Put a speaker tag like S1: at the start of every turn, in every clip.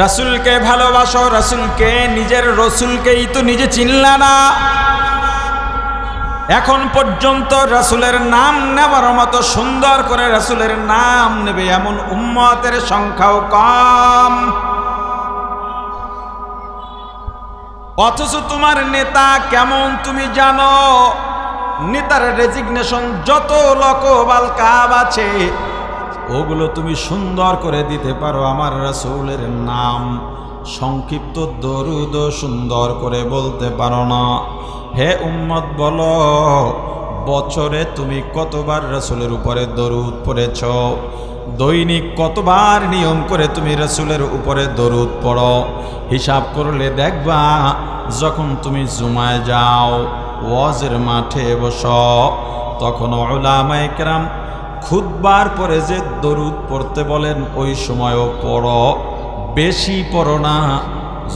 S1: রাসূলকে ভালোবাসো, রাসূলকে, নিজের রসুলকেই তো নিজে চিনলা না। এখন পর্যন্ত রাসূলের নাম নেবার মতো সুন্দর করে রাসূলের নাম নেবে এমন উম্মতের সংখ্যাও কম। অথচ তোমার নেতা কেমন তুমি জানো? নেতার রেজিগনেশন যত লকবাল কাব আছে ওগুলো তুমি সুন্দর করে দিতে পারো, আমার রাসূলের নাম সংক্ষিপ্ত দরুদ সুন্দর করে বলতে পারো না। হে উম্মত বলো, বছরে তুমি কতবার রাসূলের উপরে দরুদ পড়েছ? দৈনিক কতবার নিয়ম করে তুমি রাসূলের উপরে দরুদ পড়ো? হিসাব করলে দেখবা যখন তুমি জুমায় যাও, ওয়াজের মাঠে বসো, তখন উলামায়ে কেরাম খুতবার পরে যে দরুদ পড়তে বলেন ওই সময়ও পড়ো, বেশি পড়ো না।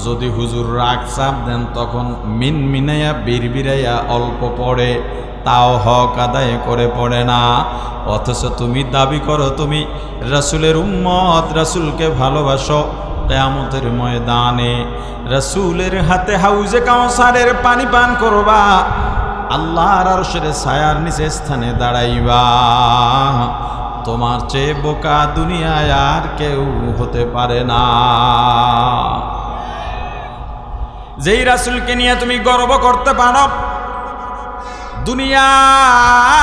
S1: যদি হুজুর রাগ চাপ দেন তখন মিনমিনাইয়া বিড়বিড়াইয়া অল্প পড়ে, তাও হক আদায় করে পড়ে না। অথচ তুমি দাবি করো তুমি রাসূলের উম্মত, রাসূলকে ভালোবাসো। কিয়ামতের ময়দানে রাসূলের হাতে হাউজে কাউসারের পানি পান করবা, আল্লাহর আরশের ছায়ার নিচে স্থানে দাঁড়াইবা। তোমার চেয়ে বোকা দুনিয়ায় আর কেউ হতে পারে না। যেই রাসূলকে নিয়ে তুমি গর্ব করতে পারো, দুনিয়ার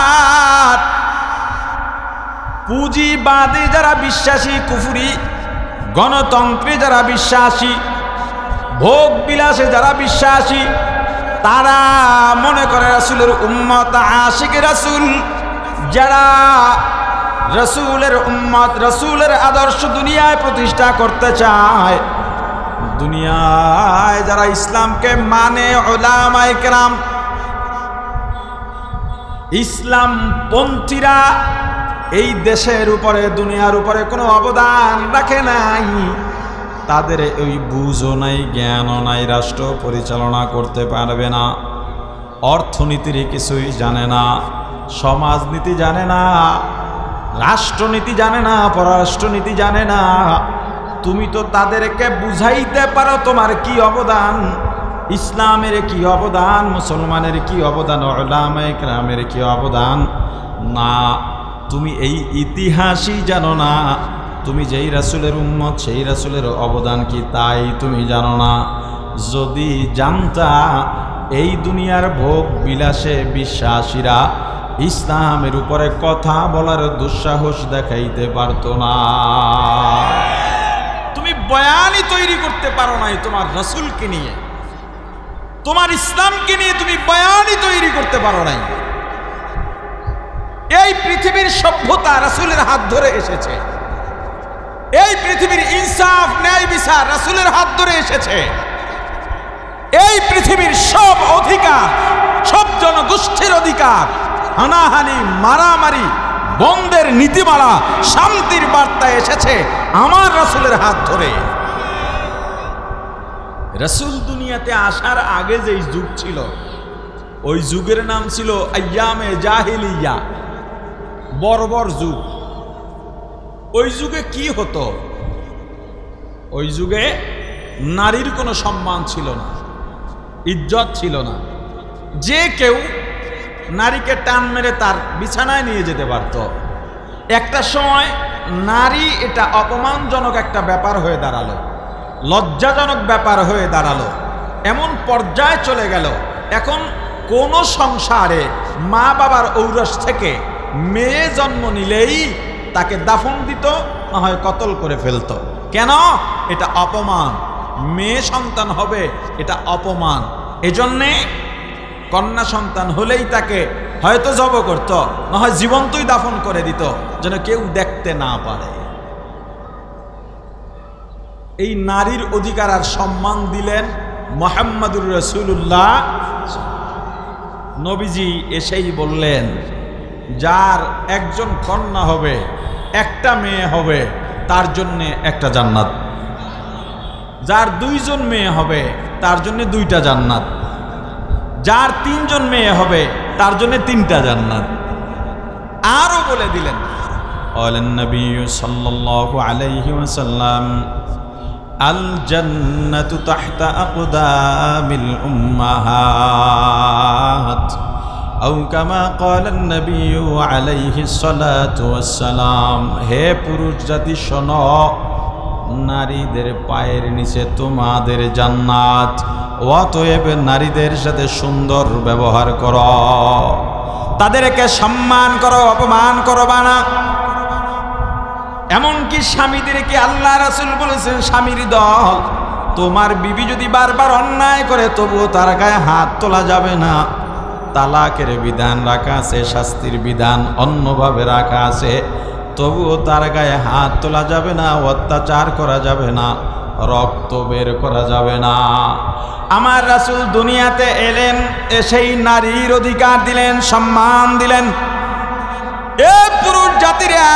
S1: পুঁজিবাদী যারা বিশ্বাসী, কুফরি গণতন্ত্রে যারা বিশ্বাসী, ভোগ বিলাসে যারা বিশ্বাসী, তারা মনে করে রাসূলের উম্মত আশিক রাসূল, যারা রাসূলের উম্মত, রাসূলের আদর্শ দুনিয়ায় প্রতিষ্ঠা করতে চায়, দুনিয়ায় যারা ইসলামকে মানে, উলামায়ে কেরাম, ইসলাম পন্থীরা এই দেশের উপরে, দুনিয়ার উপরে কোনো অবদান রাখে নাই, তাদের ওই বুঝও নাই, জ্ঞানও নাই, রাষ্ট্র পরিচালনা করতে পারবে না, অর্থনীতির কিছুই জানে না, সমাজনীতি জানে না, রাষ্ট্রনীতি জানে না, পররাষ্ট্রনীতি জানে না। তুমি তো তাদেরকে বুঝাইতে পারো তোমার কি অবদান, ইসলামের কি অবদান, মুসলমানের কি অবদান, উলামায়ে কেরামের কি অবদান। না, তুমি এই ইতিহাসই জানো না, তুমি যেই রাসূলের উম্মত সেই রাসূলের অবদান কি তাই তুমি জানো না। যদি জানতা, এই দুনিয়ার ভোগ বিলাসে বিশ্বাসীরা ইসলামের উপরে কথা বলার দুঃসাহস দেখাইতে পারতো না। তুমি বয়ানই তৈরি করতে পারো নাই তোমার রাসূলকে নিয়ে, তোমার ইসলামকে নিয়ে তুমি বয়ানই তৈরি করতে পারো নাই। এই পৃথিবীর সভ্যতা রাসূলের হাত ধরে এসেছে, এই পৃথিবীর ইনসাফ ন্যায় বিচার রাসূলের হাত ধরে এসেছে, এই পৃথিবীর সব অধিকার, সব জনগোষ্ঠীর অধিকার, হানাহানি, মারামারি বন্ধের নীতিমালা, শান্তির বার্তা এসেছে আমার রাসূলের হাত ধরে। রাসূল দুনিয়াতে আসার আগে যেই যুগ ছিল, ওই যুগের নাম ছিল আইয়ামে জাহিলিয়া, বর্বর যুগ। ওই যুগে কি হতো? ওই যুগে নারীর কোনো সম্মান ছিল না, ইজ্জত ছিল না। যে কেউ নারীকে টান মেরে তার বিছানায় নিয়ে যেতে পারত। একটা সময় নারী এটা অপমানজনক একটা ব্যাপার হয়ে দাঁড়ালো, লজ্জাজনক ব্যাপার হয়ে দাঁড়ালো, এমন পর্যায়ে চলে গেল এখন কোন সংসারে মা বাবার ঔরস থেকে মেয়ে জন্ম নিলেই তাকে দাফন দিত, না হয় কতল করে ফেলত। কেন? এটা অপমান, মেয়ে সন্তান হবে এটা অপমান। এজন্যে কন্যা সন্তান হলেই তাকে হয়তো জব করত, না হয় জীবন্তই দাফন করে দিত, যেন কেউ দেখতে না পারে। এই নারীর অধিকার আর সম্মান দিলেন মুহাম্মদুর রাসূলুল্লাহ। নবীজি এসেই বললেন, যার একজন কন্যা হবে, একটা মেয়ে হবে, তার জন্য একটা জান্নাত। যার দুইজন মেয়ে হবে তার জন্য দুইটা জান্নাত। যার তিনজন মেয়ে হবে তার জন্য তিনটা জান্নাত। আরো বলে দিলেন, قال النبي صلى الله عليه وسلم আল জান্নাতু তাহতা আকদামিল উম্মাহাত আও কামা ক্বালা আন-নাবিয়্যু আলাইহিস সালাতু ওয়াস সালাম। হে পুরুষ জাতি শোনো, নারীদের পায়ের নিচে তোমাদের জান্নাত। অতএব নারীদের সাথে সুন্দর ব্যবহার করো, তাদেরকে সম্মান করো, অপমান করবা না। এমনকি স্বামীদেরকে আল্লাহ রাসূল বলেছেন, স্বামীর দল, তোমার বিবি যদি বারবার অন্যায় করে তবুও তার গায়ে হাত তোলা যাবে না। তালাকের বিধান রাখা আছে, শাস্তির বিধান অন্যভাবে রাখা আছে, তবুও তার গায়ে হাত তোলা যাবে না, অত্যাচার করা যাবে না, রক্ত বের করা যাবে না। আমার রাসূল দুনিয়াতে এলেন, এসেই নারীর অধিকার দিলেন, সম্মান দিলেন। এ পুরুষ জাতিরা,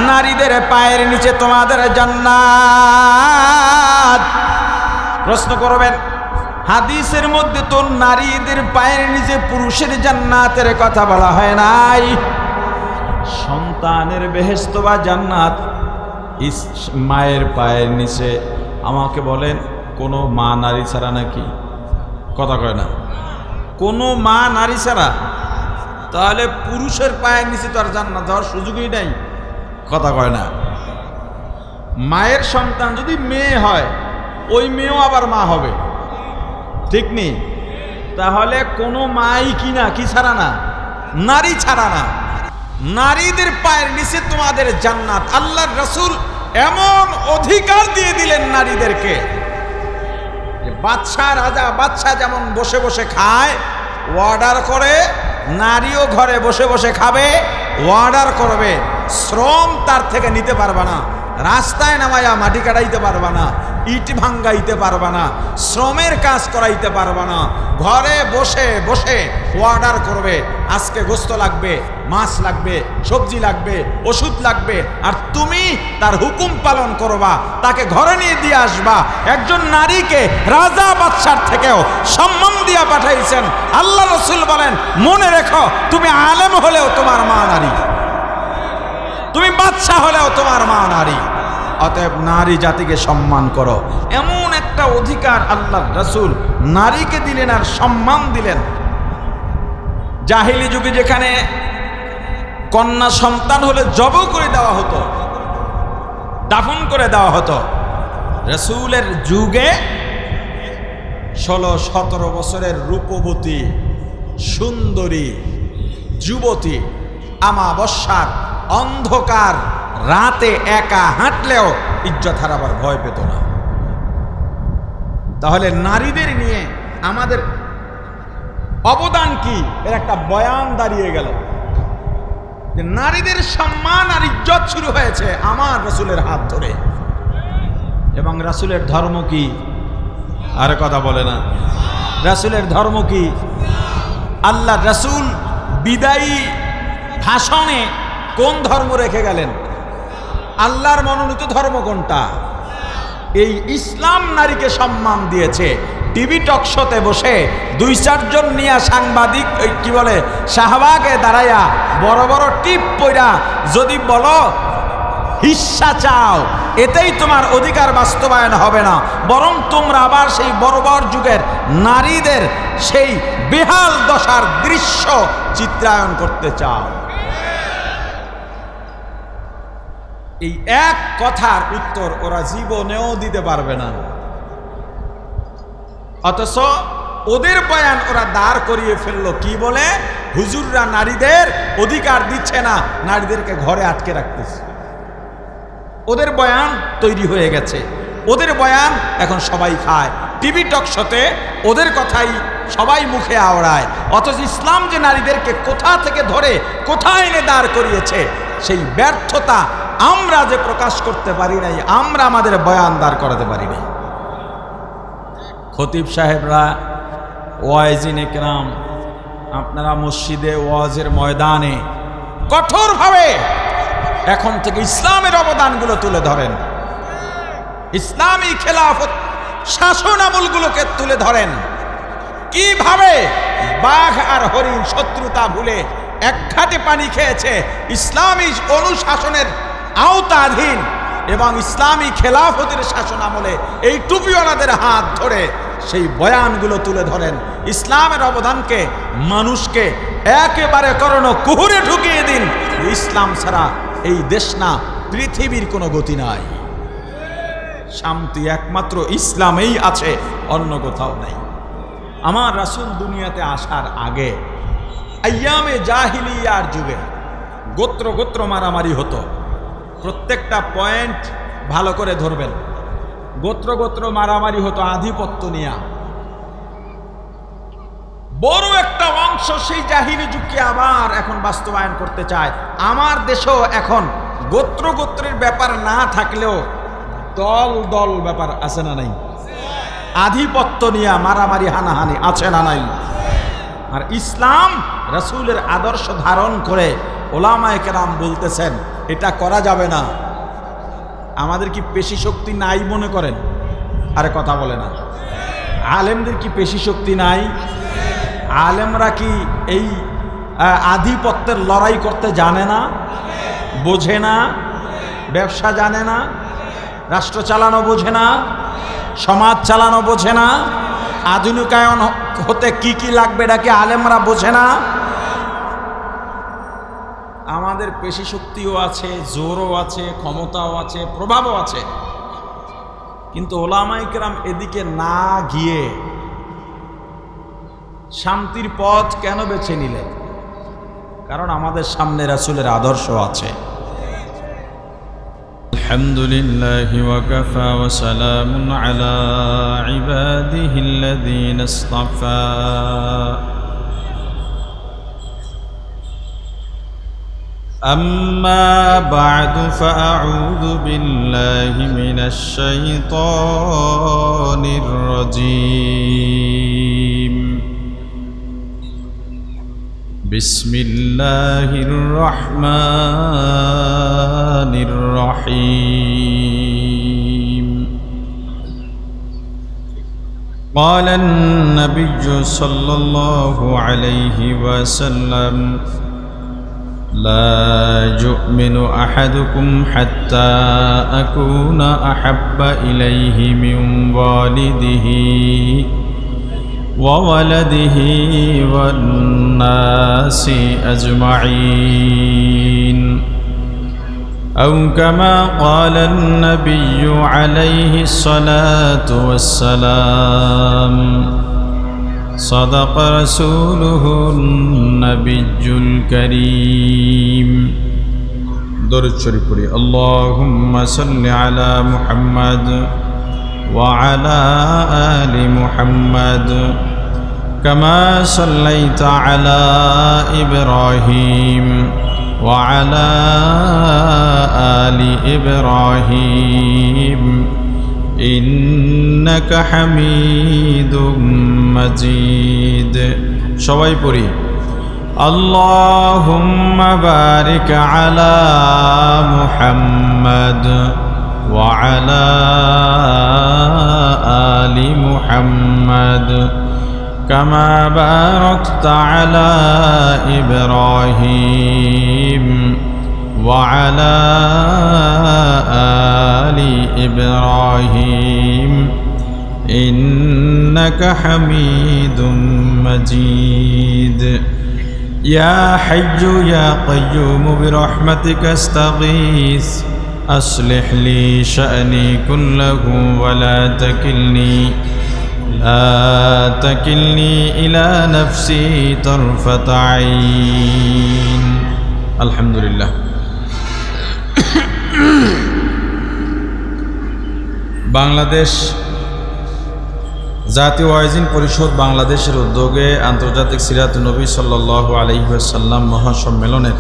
S1: নারীদের পায়ের নিচে তোমাদের জান্নাত। প্রশ্ন করবেন, হাদিসের মধ্যে তো নারীদের পায়ের নিচে পুরুষের জান্নাতের কথা বলা হয় নাই। সন্তানের বেহেশত বা জান্নাত মায়ের পায়ের নিচে। আমাকে বলেন, কোনো মা নারী ছাড়া নাকি? কথা কয় না, কোনো মা নারী ছাড়া? তাহলে পুরুষের পায়ের নিচে তো আর জান্নাত যাওয়ার সুযোগই নাই। কথা কয় না। মায়ের সন্তান যদি মেয়ে হয়, ওই মেয়েও আবার মা হবে, ঠিক নেই? তাহলে কোনো মাই কিনা কি ছাড়া না, নারী ছাড়া না। নারীদের পায়ের নিচে তোমাদের জান্নাত। আল্লাহর রাসূল এমন অধিকার দিয়ে দিলেন নারীদেরকে যে বাদশা, রাজা, বাদশা যেমন বসে বসে খায়, অর্ডার করে, নারীও ঘরে বসে বসে খাবে, অর্ডার করবে। শ্রম তার থেকে নিতে পারবা না, রাস্তায় নামায়া মাটি কাটাইতে পারবা না, ইট ভাঙ্গাইতে পারবা না, শ্রমের কাজ করাইতে পারবা না। ঘরে বসে বসে অর্ডার করবে, আজকে গোস্ত লাগবে, মাছ লাগবে, সবজি লাগবে, ওষুধ লাগবে, আর তুমি তার হুকুম পালন করবা, তাকে ঘরে নিয়ে দিয়ে আসবা। একজন নারীকে রাজা বাদশার থেকেও সম্মান দিয়া পাঠাইছেন। আল্লাহ রাসূল বলেন, মনে রেখো, তুমি আলেম হলেও তোমার মা নারী, তুমি বাদশা হলেও তোমার মা নারী। অতএব নারী জাতিকে সম্মান করো। এমন একটা অধিকার আল্লাহর রাসূল নারীকে দিলেন আর সম্মান দিলেন। জাহিলি যুগে যেখানে কন্যা সন্তান হলে জব করে দেওয়া হতো, দাফন করে দেওয়া হতো, রাসূলের যুগে 16-17 বছরের রূপবতী সুন্দরী যুবতী আমাবস্যার অন্ধকার রাতে একা হাঁটলেও ইজ্জত হারাবার ভয় পেত না। তাহলে নারীদের নিয়ে আমাদের অবদান কি, এর একটা বয়ান দাঁড়িয়ে গেল যে নারীদের সম্মান আর ইজ্জত শুরু হয়েছে আমার রাসূলের হাত ধরে। এবং রাসূলের ধর্ম কি? আর কথা বলে না, রাসূলের ধর্ম কি? আল্লাহ রাসূল বিদায়ী ভাষণে কোন ধর্ম রেখে গেলেন? আল্লাহর মনোনীত ধর্ম কোনটা? এই ইসলাম নারীকে সম্মান দিয়েছে। টিভি টক শোতে বসে 2-4 জন নিয়ে সাংবাদিক কি বলে শাহবাগে দাঁড়াইয়া বড় বড় টিপ পইরা যদি বলো হিস্সা চাও, এতেই তোমার অধিকার বাস্তবায়ন হবে না, বরং তোমরা আবার সেই বর্বর যুগের নারীদের সেই বেহাল দশার দৃশ্য চিত্রায়ন করতে চাও। এই এক কথার উত্তর ওরা জীবনেও দিতে পারবে না। অথচ ওদের বয়ান ওরা দাঁড় করিয়ে ফেললো, কি বলে? হুজুররা নারীদের অধিকার দিচ্ছে না, নারীদেরকে ঘরে আটকে রাখতেছে। ওদের বয়ান তৈরি হয়ে গেছে, ওদের বয়ান এখন সবাই খায়, টিভি টক শোতে ওদের কথাই সবাই মুখে আওড়ায়। অথচ ইসলাম যে নারীদেরকে কোথা থেকে ধরে কোথায় এনে দাঁড় করিয়েছে, সেই ব্যর্থতা আমরা যে প্রকাশ করতে পারি নাই, আমরা আমাদের বয়ান দাঁড় করাতে পারি নাই। খতিব সাহেবরা, ওয়াইজিন ইকরাম, আপনারা মসজিদে ওয়াজের ময়দানে কঠোরভাবে এখন থেকে ইসলামের অবদানগুলো তুলে ধরেন, ইসলামী খেলাফত শাসন আমলগুলোকে তুলে ধরেন। কিভাবে বাঘ আর হরিণ শত্রুতা ভুলে এক ঘাটে পানি খেয়েছে, ইসলামী অনুশাসনের আওতাধীন এবং ইসলামী খেলাফতের শাসন আমলে এই টুপিওয়ালাদের হাত ধরে সেই বয়ানগুলো তুলে ধরেন। ইসলামের অবদানকে মানুষকে একেবারে কুহুরে ঢুকিয়ে দিন। ইসলাম ছাড়া এই দেশ না, পৃথিবীর কোনো গতি নাই। শান্তি একমাত্র ইসলামেই আছে, অন্য কোথাও নাই। আমার রাসূল দুনিয়াতে আসার আগে আইয়ামে জাহিলিয়ার যুগে গোত্র গোত্র মারামারি হতো। প্রত্যেকটা পয়েন্ট ভালো করে ধরবেন। গোত্র গোত্র মারামারি হতো আধিপত্য নিয়ে। বড় একটা অংশ সেই জাহিলি যুগকে আবার এখন বাস্তবায়ন করতে চায়। আমার দেশেও এখন গোত্র গোত্রের ব্যাপার না থাকলেও দল দল ব্যাপার আছে না নাই? আধিপত্য নিয়ে মারামারি হানাহানি আছে না নাই? আর ইসলাম রাসূলের আদর্শ ধারণ করে ওলামায়ে কেরাম বলতেছেন এটা করা যাবে না। আমাদের কি পেশি শক্তি নাই মনে করেন? আরে কথা বলে না। আলেমদের কি পেশি শক্তি নাই? আলেমরা কি এই আধিপত্যের লড়াই করতে জানে না, বোঝে না? ব্যবসা জানে না, রাষ্ট্র চালানো বোঝে না, সমাজ চালানো বোঝে না, আধুনিকায়ন হতে কি কি লাগবে এটা কি আলেমরা বোঝে না? আমাদের পেশি শক্তিও আছে, জোরও আছে, ক্ষমতাও আছে, প্রভাবও আছে, কিন্তু ওলামায়ে কেরাম এদিকে না গিয়ে শান্তির পথ কেন বেছে নিলেন? কারণ আমাদের সামনে রাসূলের আদর্শ আছে।
S2: আলহামদুলিল্লাহি ওয়া কাফা ওয়া সালামুন আলা ইবাদিহিল্লাযীনা ইসতাফা। أما بعد فأعوذ بالله من الشيطان الرجيم. بسم الله الرحمن الرحيم. قال النبي صلى الله عليه وسلم: لا يؤمن أحدكم حتى أكون أحب إليه من والده وولده والناس أجمعين، أو كما قال النبي عليه الصلاة والسلام. صدق رسوله النبي الكريم. درود شريف پڑھی. اللهم صل على محمد وعلى آل محمد كما صليت على إبراهيم وعلى آل إبراهيم إنك حميد مجيد. সবাই পড়ি اللهم بارك على محمد وعلى آل محمد كما باركت على إبراهيم وعلى آل إبراهيم إنك حميد مجيد. يا حي يا قيوم برحمتك استغيث أصلح لي شأني كله ولا تكلني إلى نفسي طرفة عين. الحمد لله. বাংলাদেশ জাতীয় ওয়াইজিন পরিষদ বাংলাদেশের উদ্যোগে আন্তর্জাতিক সিরাত নবী সাল্লাল্লাহু আলাইহি ওয়াসাল্লাম মহাসম্মেলনের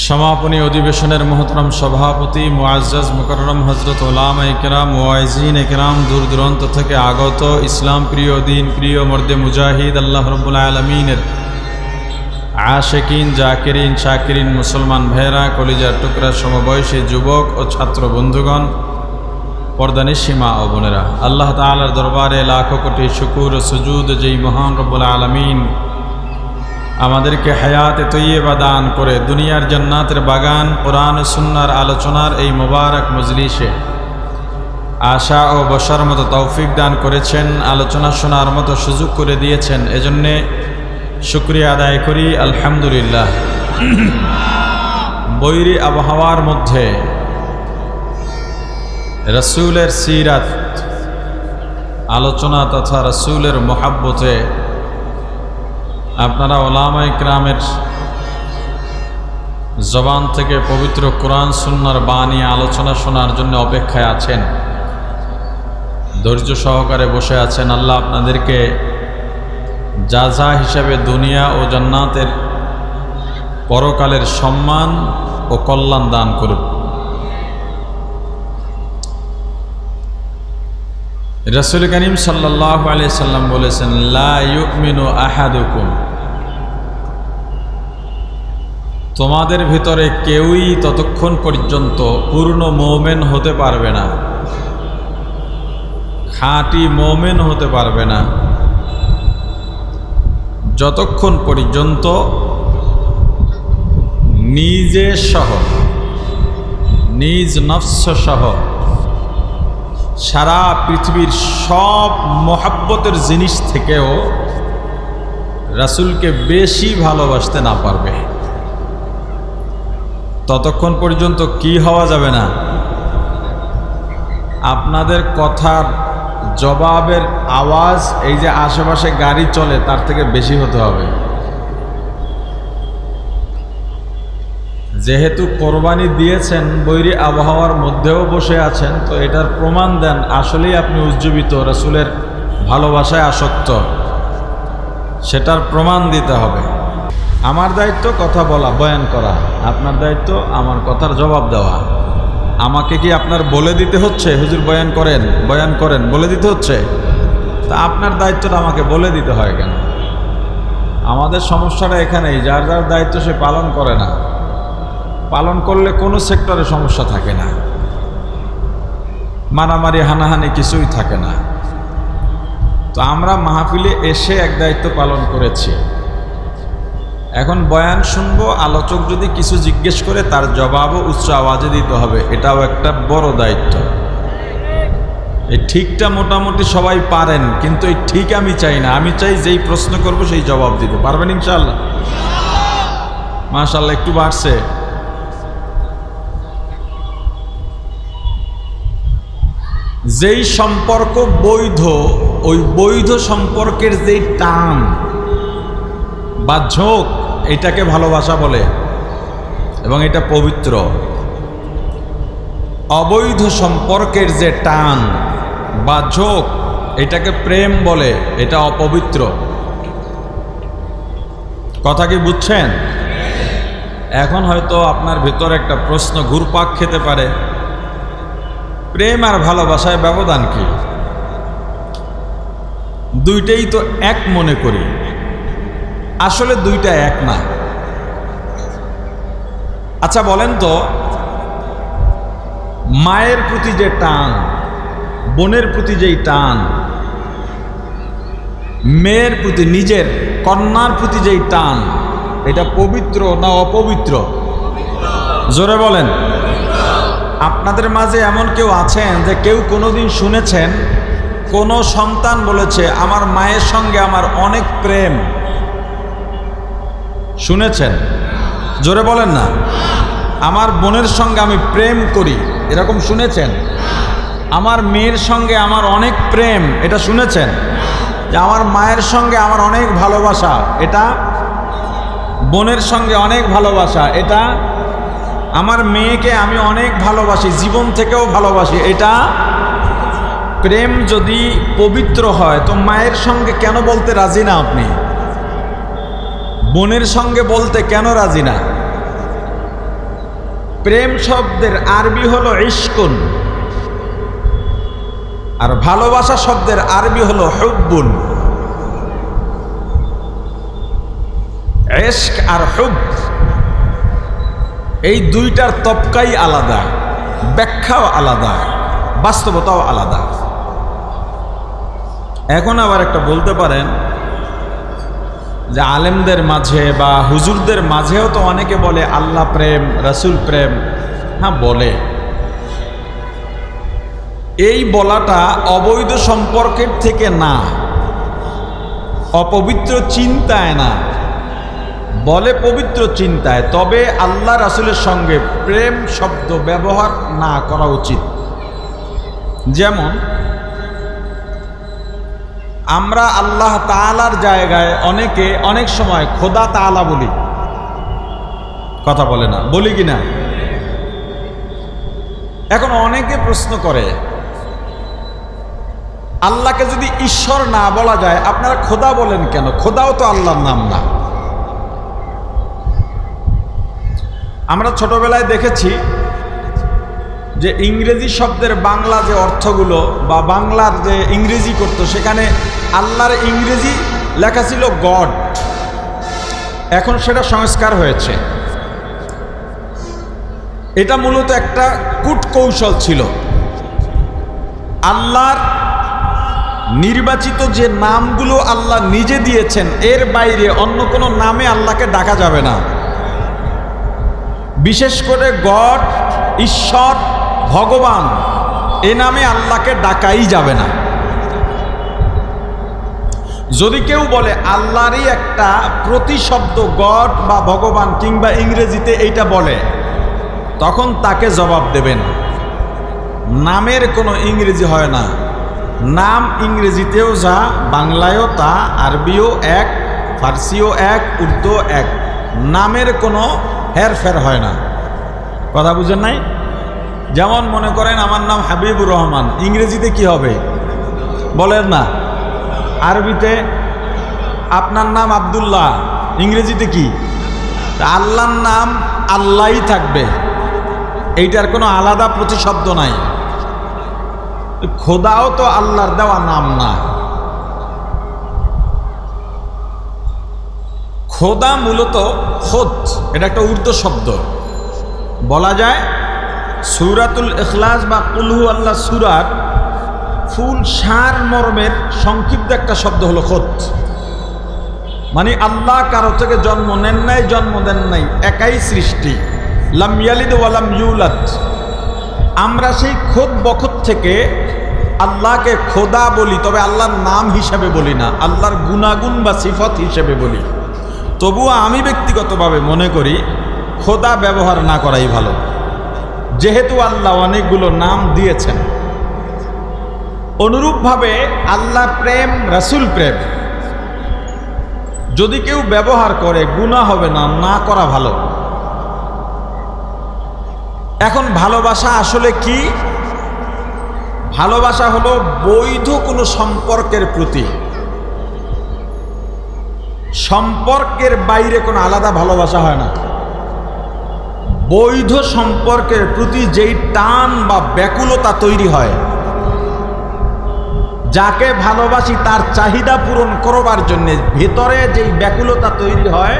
S2: সমাপনী অধিবেশনের মহতরম সভাপতি মুআজ্জাজ মুকাররম হযরত উলামায়ে কেরাম, ওয়াইজিন কেরাম, দূর দূরান্ত থেকে আগত ইসলাম প্রিয়, দিন প্রিয়, মর্দে মুজাহিদ, আল্লাহ রাব্বুল আলামিনের আশিকিন, জাকিরিন, শাকিরিন মুসলমান ভাইরা, কলিজার টুকরা সমবয়সী যুবক ও ছাত্র বন্ধুগণ, পর্দানিশী মা ও বোনেরা, আল্লাহ তাআলার দরবারে লাখো কোটি শুকর ও সুজুদ যেই মহান রব্বুল আলামিন আমাদেরকে হায়াতে তৈয়বা দান করে দুনিয়ার জান্নাতের বাগান কোরআন ও সুন্নাহর আলোচনার এই মোবারক মজলিসে আশা ও বসার মতো তৌফিক দান করেছেন, আলোচনা শোনার মতো সুযোগ করে দিয়েছেন। এজন্যে শুকরিয়া আদায় করি, আলহামদুলিল্লাহ। বৈরী আবহাওয়ার মধ্যে রসুলের সিরাত আলোচনা তথা রসুলের মোহাব্বতে আপনারা ওলামায়ে কেরামের জবান থেকে পবিত্র কোরআন সুন্নাহর বাণী আলোচনা শোনার জন্য অপেক্ষায় আছেন, ধৈর্য সহকারে বসে আছেন। আল্লাহ আপনাদেরকে জাযা হিসাবে দুনিয়া ও জান্নাতের পরকালের সম্মান ও কল্যাণ দান করুন। রাসূল করিম সাল্লাল্লাহু আলাইহি সাল্লাম বলেছেন, লা ইউমিনু আহাদুকুম, তোমাদের ভিতরে কেউই ততক্ষণ পর্যন্ত পূর্ণ মুমিন হতে পারবে না, খাঁটি মুমিন হতে পারবে না, যতক্ষণ পর্যন্ত নিজে সহ নিজ নফস সহ সারা পৃথিবীর সব মোহাব্বতের জিনিস থেকেও রাসূলকে বেশি ভালোবাসতে না পারবে, ততক্ষণ পর্যন্ত কি হওয়া যাবে না? আপনাদের কথার জবাবের আওয়াজ এই যে আশেপাশে গাড়ি চলে তার থেকে বেশি হতে হবে। যেহেতু কোরবানি দিয়েছেন, বৈরী আবহাওয়ার মধ্যেও বসে আছেন, তো এটার প্রমাণ দেন আসলেই আপনি উজ্জীবিত, রাসূলের ভালোবাসায় আসক্ত, সেটার প্রমাণ দিতে হবে। আমার দায়িত্ব কথা বলা, বয়ান করা, আপনার দায়িত্ব আমার কথার জবাব দেওয়া। আমাকে কি আপনার বলে দিতে হচ্ছে হুজুর বয়ান করেন, বয়ান করেন, বলে দিতে হচ্ছে? তা আপনার দায়িত্বটা আমাকে বলে দিতে হয় কেন? আমাদের সমস্যাটা এখানেই, যার যার দায়িত্ব সে পালন করে না। পালন করলে কোনো সেক্টরে সমস্যা থাকে না, মারামারি হানাহানি কিছুই থাকে না। তো আমরা মাহফিলে এসে এক দায়িত্ব পালন করেছি, এখন বয়ান শুনবো, আলোচক যদি কিছু জিজ্ঞেস করে তার জবাবও উচ্চ আওয়াজে দিতে হবে, এটাও একটা বড় দায়িত্ব। এই ঠিকটা মোটামুটি সবাই পারেন, কিন্তু এই ঠিক আমি চাই না। আমি চাই যেই প্রশ্ন করব সেই জবাব দিতে পারবেন ইনশাআল্লাহ। মাশাআল্লাহ, একটু বাড়ছে। যেই সম্পর্ক বৈধ, ওই বৈধ সম্পর্কের যেই টান বা ঝোঁক, এটাকে ভালোবাসা বলে এবং এটা পবিত্র। অবৈধ সম্পর্কের যে টান বা ঝোঁক, এটাকে প্রেম বলে, এটা অপবিত্র। কথা কি বুঝছেন? এখন হয়তো আপনার ভিতরে একটা প্রশ্ন ঘুরপাক খেতে পারে, প্রেম আর ভালোবাসায় ব্যবধান কি? দুইটাই তো এক মনে করি, আসলে দুইটা এক না। আচ্ছা বলেন তো, মায়ের প্রতি যে টান, বোনের প্রতি যেই টান, মেয়ের প্রতি, নিজের কন্যার প্রতি যেই টান, এটা পবিত্র না অপবিত্র? জোরে বলেন। আপনাদের মাঝে এমন কেউ আছেন যে কেউ কোনোদিন শুনেছেন কোনো সন্তান বলেছে আমার মায়ের সঙ্গে আমার অনেক প্রেম? শুনেছেন? জোরে বলেন না। আমার বোনের সঙ্গে আমি প্রেম করি, এরকম শুনেছেন? আমার মেয়ের সঙ্গে আমার অনেক প্রেম, এটা শুনেছেন? যে আমার মায়ের সঙ্গে আমার অনেক ভালোবাসা, এটা বোনের সঙ্গে অনেক ভালোবাসা, এটা আমার মেয়েকে আমি অনেক ভালোবাসি, জীবন থেকেও ভালোবাসি, এটা প্রেম। যদি পবিত্র হয় তো মায়ের সঙ্গে কেন বলতে রাজি না আপনি? বোনের সঙ্গে বলতে কেন রাজি না? প্রেম শব্দের আরবি হলো ইশকুন, আর ভালোবাসা শব্দের আরবি হলো হুব্বুন। ইশক আর হুব, এই দুইটার তবকাই আলাদা, ব্যাখ্যাও আলাদা, বাস্তবতাও আলাদা। এখন আবার একটা বলতে পারেন
S1: যে আলেমদের মাঝে বা হুজুরদের মাঝেও তো অনেকে বলে আল্লাহ প্রেম, রাসূল প্রেম। হ্যাঁ বলে, এই বলাটা অবৈধ সম্পর্কের থেকে না, অপবিত্র চিন্তায় না, বলে পবিত্র চিন্তায়। তবে আল্লাহ রাসূলের সঙ্গে প্রেম শব্দ ব্যবহার না করা উচিত। যেমন আমরা আল্লাহ তাআলার জায়গায় অনেকে অনেক সময় খোদা তাআলা বলি, কথা বলে না, বলি কি না? এখন অনেকে প্রশ্ন করে, আল্লাহকে যদি ঈশ্বর না বলা যায় আপনারা খোদা বলেন কেন? খোদাও তো আল্লাহর নাম না। আমরা ছোটবেলায় দেখেছি যে ইংরেজি শব্দের বাংলা যে অর্থগুলো বা বাংলার যে ইংরেজি করতো, সেখানে আল্লাহর ইংরেজি লেখা ছিল গড। এখন সেটা সংস্কার হয়েছে। এটা মূলত একটা কূটকৌশল ছিল। আল্লাহর নির্বাচিত যে নামগুলো আল্লাহ নিজে দিয়েছেন, এর বাইরে অন্য কোনো নামে আল্লাহকে ডাকা যাবে না। বিশেষ করে গড, ঈশ্বর, ভগবান এ নামে আল্লাহকে ডাকাই যাবে না। যদি কেউ বলে আল্লাহরই একটা প্রতিশব্দ গড বা ভগবান কিংবা ইংরেজিতে এইটা বলে, তখন তাকে জবাব দেবেন, নামের কোনো ইংরেজি হয় না। নাম ইংরেজিতেও যা, বাংলায়ও তা, আরবিও এক, ফার্সিও এক, উর্দুও এক। নামের কোনো হেরফের হয় না। কথা বুঝেন নাই? যেমন মনে করেন আমার নাম হাবিবুর রহমান, ইংরেজিতে কি হবে বলেন না? আরবিতে আপনার নাম আব্দুল্লাহ, ইংরেজিতে কি? আল্লাহর নাম আল্লাহই থাকবে, এইটার কোনো আলাদা প্রতিশব্দ নাই। খোদাও তো আল্লাহর দেওয়া নাম না। খোদা মূলত খোদ, এটা একটা উর্দু শব্দ। বলা যায় সূরাতুল ইখলাস বা কুল হু আল্লাহ সূরার ফুল সার মর্মের সংক্ষিপ্ত একটা শব্দ হলো খোদ। মানে আল্লাহ কারো থেকে জন্ম নেন নাই, জন্ম দেন নাই, একাই সৃষ্টি। লাম ইয়ালিদ ওয়া লাম ইউলাদ। আমরা সেই খোদ বখত থেকে আল্লাহকে খোদা বলি, তবে আল্লাহর নাম হিসাবে বলি না, আল্লাহর গুণাগুণ বা সিফত হিসেবে বলি। তবুও আমি ব্যক্তিগতভাবে মনে করি খোদা ব্যবহার না করাই ভালো, যেহেতু আল্লাহ অনেকগুলো নাম দিয়েছেন। অনুরূপভাবে আল্লাহ প্রেম, রাসূল প্রেম যদি কেউ ব্যবহার করে গুনাহ হবে না, না করা ভালো। এখন ভালোবাসা আসলে কি? ভালোবাসা হলো বৈধ কোনো সম্পর্কের প্রতি, সম্পর্কের বাইরে কোনো আলাদা ভালোবাসা হয় না। বৈধ সম্পর্কের প্রতি যেই টান বা ব্যাকুলতা তৈরি হয়, যাকে ভালোবাসি তার চাহিদা পূরণ করবার জন্য ভেতরে যেই ব্যাকুলতা তৈরি হয়,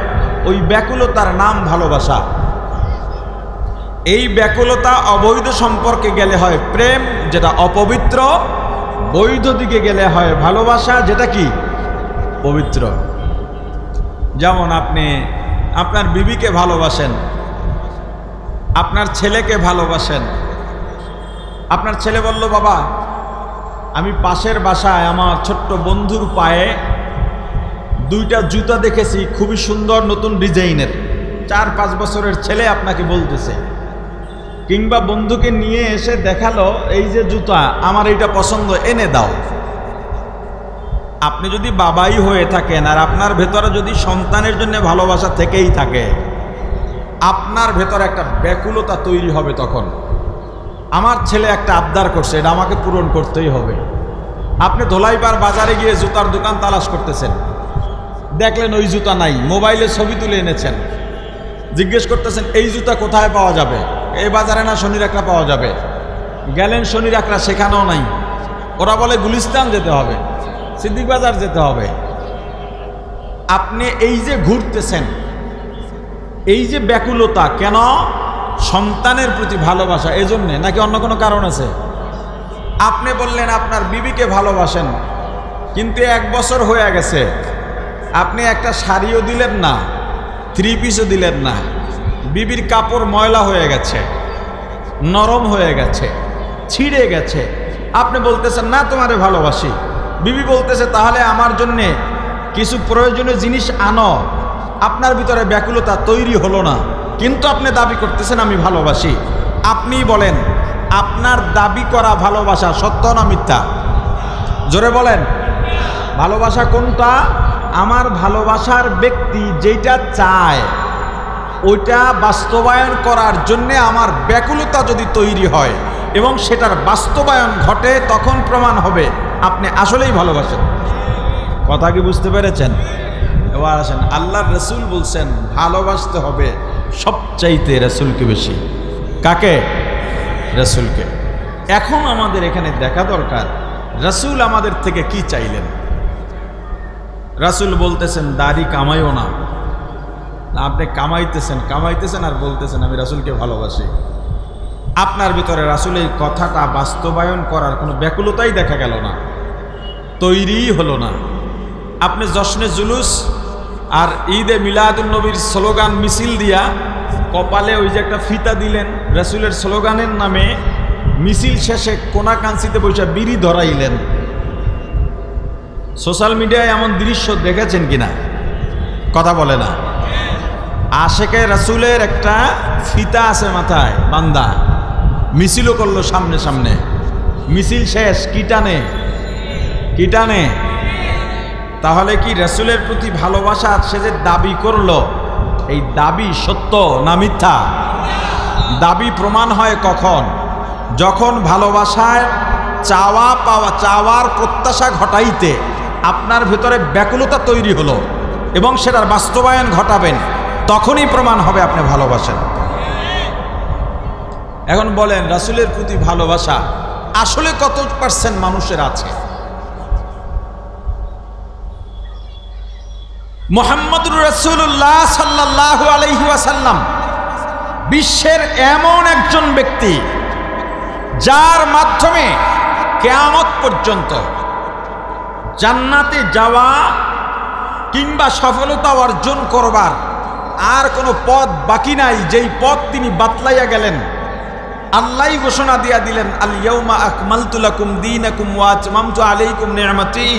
S1: ওই ব্যাকুলতার নাম ভালোবাসা। এই ব্যাকুলতা অবৈধ সম্পর্কে গেলে হয় প্রেম, যেটা অপবিত্র। বৈধ দিকে গেলে হয় ভালোবাসা, যেটা কি পবিত্র। যেমন আপনি আপনার বিবিকে ভালোবাসেন, আপনার ছেলেকে ভালোবাসেন। আপনার ছেলে বলল, বাবা আমি পাশের বাসায় আমার ছোট্ট বন্ধুর পায়ে দুইটা জুতা দেখেছি, খুবই সুন্দর নতুন ডিজাইনের। 4-5 বছরের ছেলে আপনাকে বলতেছে, কিংবা বন্ধুকে নিয়ে এসে দেখালো, এই যে জুতা আমার এইটা পছন্দ, এনে দাও। আপনি যদি বাবাই হয়ে থাকেন আর আপনার ভেতরে যদি সন্তানের জন্য ভালোবাসা থেকেই থাকে, আপনার ভেতরে একটা ব্যাকুলতা তৈরি হবে। তখন আমার ছেলে একটা আবদার করছে, এটা আমাকে পূরণ করতেই হবে। আপনি ধোলাইপাড় বাজারে গিয়ে জুতার দোকান তালাশ করতেছেন, দেখলেন ওই জুতা নাই, মোবাইলে ছবি তুলে এনেছেন, জিজ্ঞেস করতেছেন এই জুতা কোথায় পাওয়া যাবে? এই বাজারে না শনি রাখরা পাওয়া যাবে। গেলেন শনি রাখরা, সেখানেও নাই। ওরা বলে গুলিস্তান যেতে হবে, সিদ্দিক বাজার যেতে হবে। আপনি এই যে ঘুরতেছেন, এই যে ব্যাকুলতা, কেন? সন্তানের প্রতি ভালোবাসা, এজন্যে নাকি অন্য কোনো কারণ আছে? আপনি বললেন আপনার বিবিকে ভালোবাসেন, কিন্তু 1 বছর হয়ে গেছে, আপনি একটা শাড়িও দিলেন না, 3 পিসও দিলেন না, বিবির কাপড় ময়লা হয়ে গেছে, নরম হয়ে গেছে, ছিঁড়ে গেছে, আপনি বলতেছেন না তোমারে ভালোবাসি, বিবি বলতেছে তাহলে আমার জন্যে কিছু প্রয়োজনীয় জিনিস আনো, আপনার ভিতরে ব্যাকুলতা তৈরি হলো না, কিন্তু আপনি দাবি করতেছেন আমি ভালোবাসি। আপনি বলেন আপনার দাবি করা ভালোবাসা সত্য না মিথ্যা? জোরে বলেন। ভালোবাসা কোনটা? আমার ভালোবাসার ব্যক্তি যেটা চায় ওইটা বাস্তবায়ন করার জন্যে আমার ব্যাকুলতা যদি তৈরি হয় এবং সেটার বাস্তবায়ন ঘটে, তখন প্রমাণ হবে আপনি আসলেই ভালোবাসেন। কথা কি বুঝতে পেরেছেন? এবার আসেন, আল্লাহর রসুল বলছেন ভালোবাসতে হবে সবচাইতে রসুলকে বেশি। কাকে? রসুলকে। এখন আমাদের এখানে দেখা দরকার রসুল আমাদের থেকে কি চাইলেন। রসুল বলতেছেন দাড়ি কামাইও না, আপনি কামাইতেছেন আর বলতেছেন আমি রাসূলকে ভালোবাসি। আপনার ভিতরে রাসূল এই কথাটা বাস্তবায়ন করার কোনো ব্যাকুলতাই দেখা গেল না, তৈরিই হলো না। আপনি জশ্নে জুলুস আর ঈদে মিলাদুন নবীর স্লোগান মিছিল দিয়া কপালে ওই যে একটা ফিতা দিলেন রাসূলের স্লোগানের নামে, মিছিল শেষে কোনাকাঞ্চিতে বসে বিড়ি ধরাইলেন। সোশ্যাল মিডিয়ায় এমন দৃশ্য দেখেছেন কিনা? কথা বলে না। আশেকে রাসূলের একটা ফিতা আছে মাথায় বান্দা, মিছিলও করলো সামনে সামনে, মিছিল শেষ কি টানে? তাহলে কি রাসূলের প্রতি ভালোবাসা সে যে দাবি করলো, এই দাবি সত্য না মিথ্যা? দাবি প্রমাণ হয় কখন? যখন ভালোবাসায় চাওয়া পাওয়া, চাওয়ার প্রত্যাশা ঘটাইতে আপনার ভেতরে ব্যাকুলতা তৈরি হলো এবং সেটার বাস্তবায়ন ঘটাবেন, তখনই প্রমাণ হবে আপনি ভালোবাসেন। এখন বলেন রাসূলের প্রতি ভালোবাসা আসলে কত % মানুষের আছে? মুহাম্মদুর রাসূলুল্লাহ সাল্লাল্লাহু আলাইহি ওয়াসাল্লাম বিশ্বের এমন একজন ব্যক্তি যার মাধ্যমে কিয়ামত পর্যন্ত জান্নাতে যাওয়া কিংবা সফলতা অর্জন করবার আর কোনো পথ বাকি নাই, যেই পথ তিনি বাতলাইয়া গেলেন। আল্লাহই ঘোষণা দিয়া দিলেন আল ইয়াউমা আকমালতু লাকুম দীনাকুম ওয়া আতমামতু আলাইকুম নি'মাতি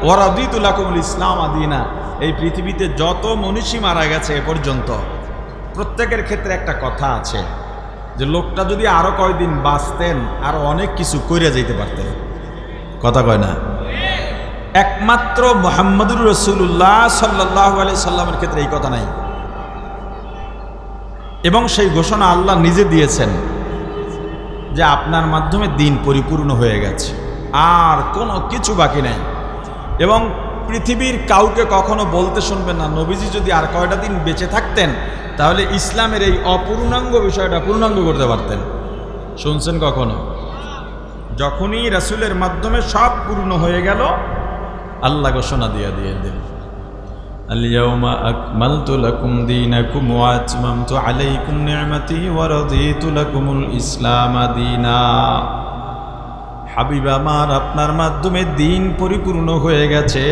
S1: ওয়া রাদিতু লাকুমুল ইসলাম দীনা। এই পৃথিবীতে যত মনীষী মারা গেছে এ পর্যন্ত প্রত্যেকের ক্ষেত্রে একটা কথা আছে যে লোকটা যদি আরো কয়দিন বাঁচতেন আরো অনেক কিছু কইরা যাইতে পারতেন। কথা কয় না? একমাত্র মুহাম্মদুর রাসূলুল্লাহ সাল্লাল্লাহু আলাইহি সাল্লামের ক্ষেত্রে এই কথা নাই, এবং সেই ঘোষণা আল্লাহ নিজে দিয়েছেন যে আপনার মাধ্যমে দিন পরিপূর্ণ হয়ে গেছে, আর কোনো কিছু বাকি নাই। এবং পৃথিবীর কাউকে কখনো বলতে শুনবেন না নবীজি যদি আর কয়টা দিন বেঁচে থাকতেন তাহলে ইসলামের এই অপূর্ণাঙ্গ বিষয়টা পূর্ণাঙ্গ করতে পারতেন। শুনছেন কখনো? যখনই রাসূলের মাধ্যমে সব পূর্ণ হয়ে গেল আল্লাহ ঘোষণা দিয়ে দিলেন আল ইয়াউমা আকমালতু লাকুম দীনাকুম ওয়া আতমামতু আলাইকুম নি'মাতি ওয়া রাদিতু লাকুমুল ইসলাম দীনা। হাবিব আমার, আপনার মাধ্যমে দিন পরিপূর্ণ হয়ে গেছে।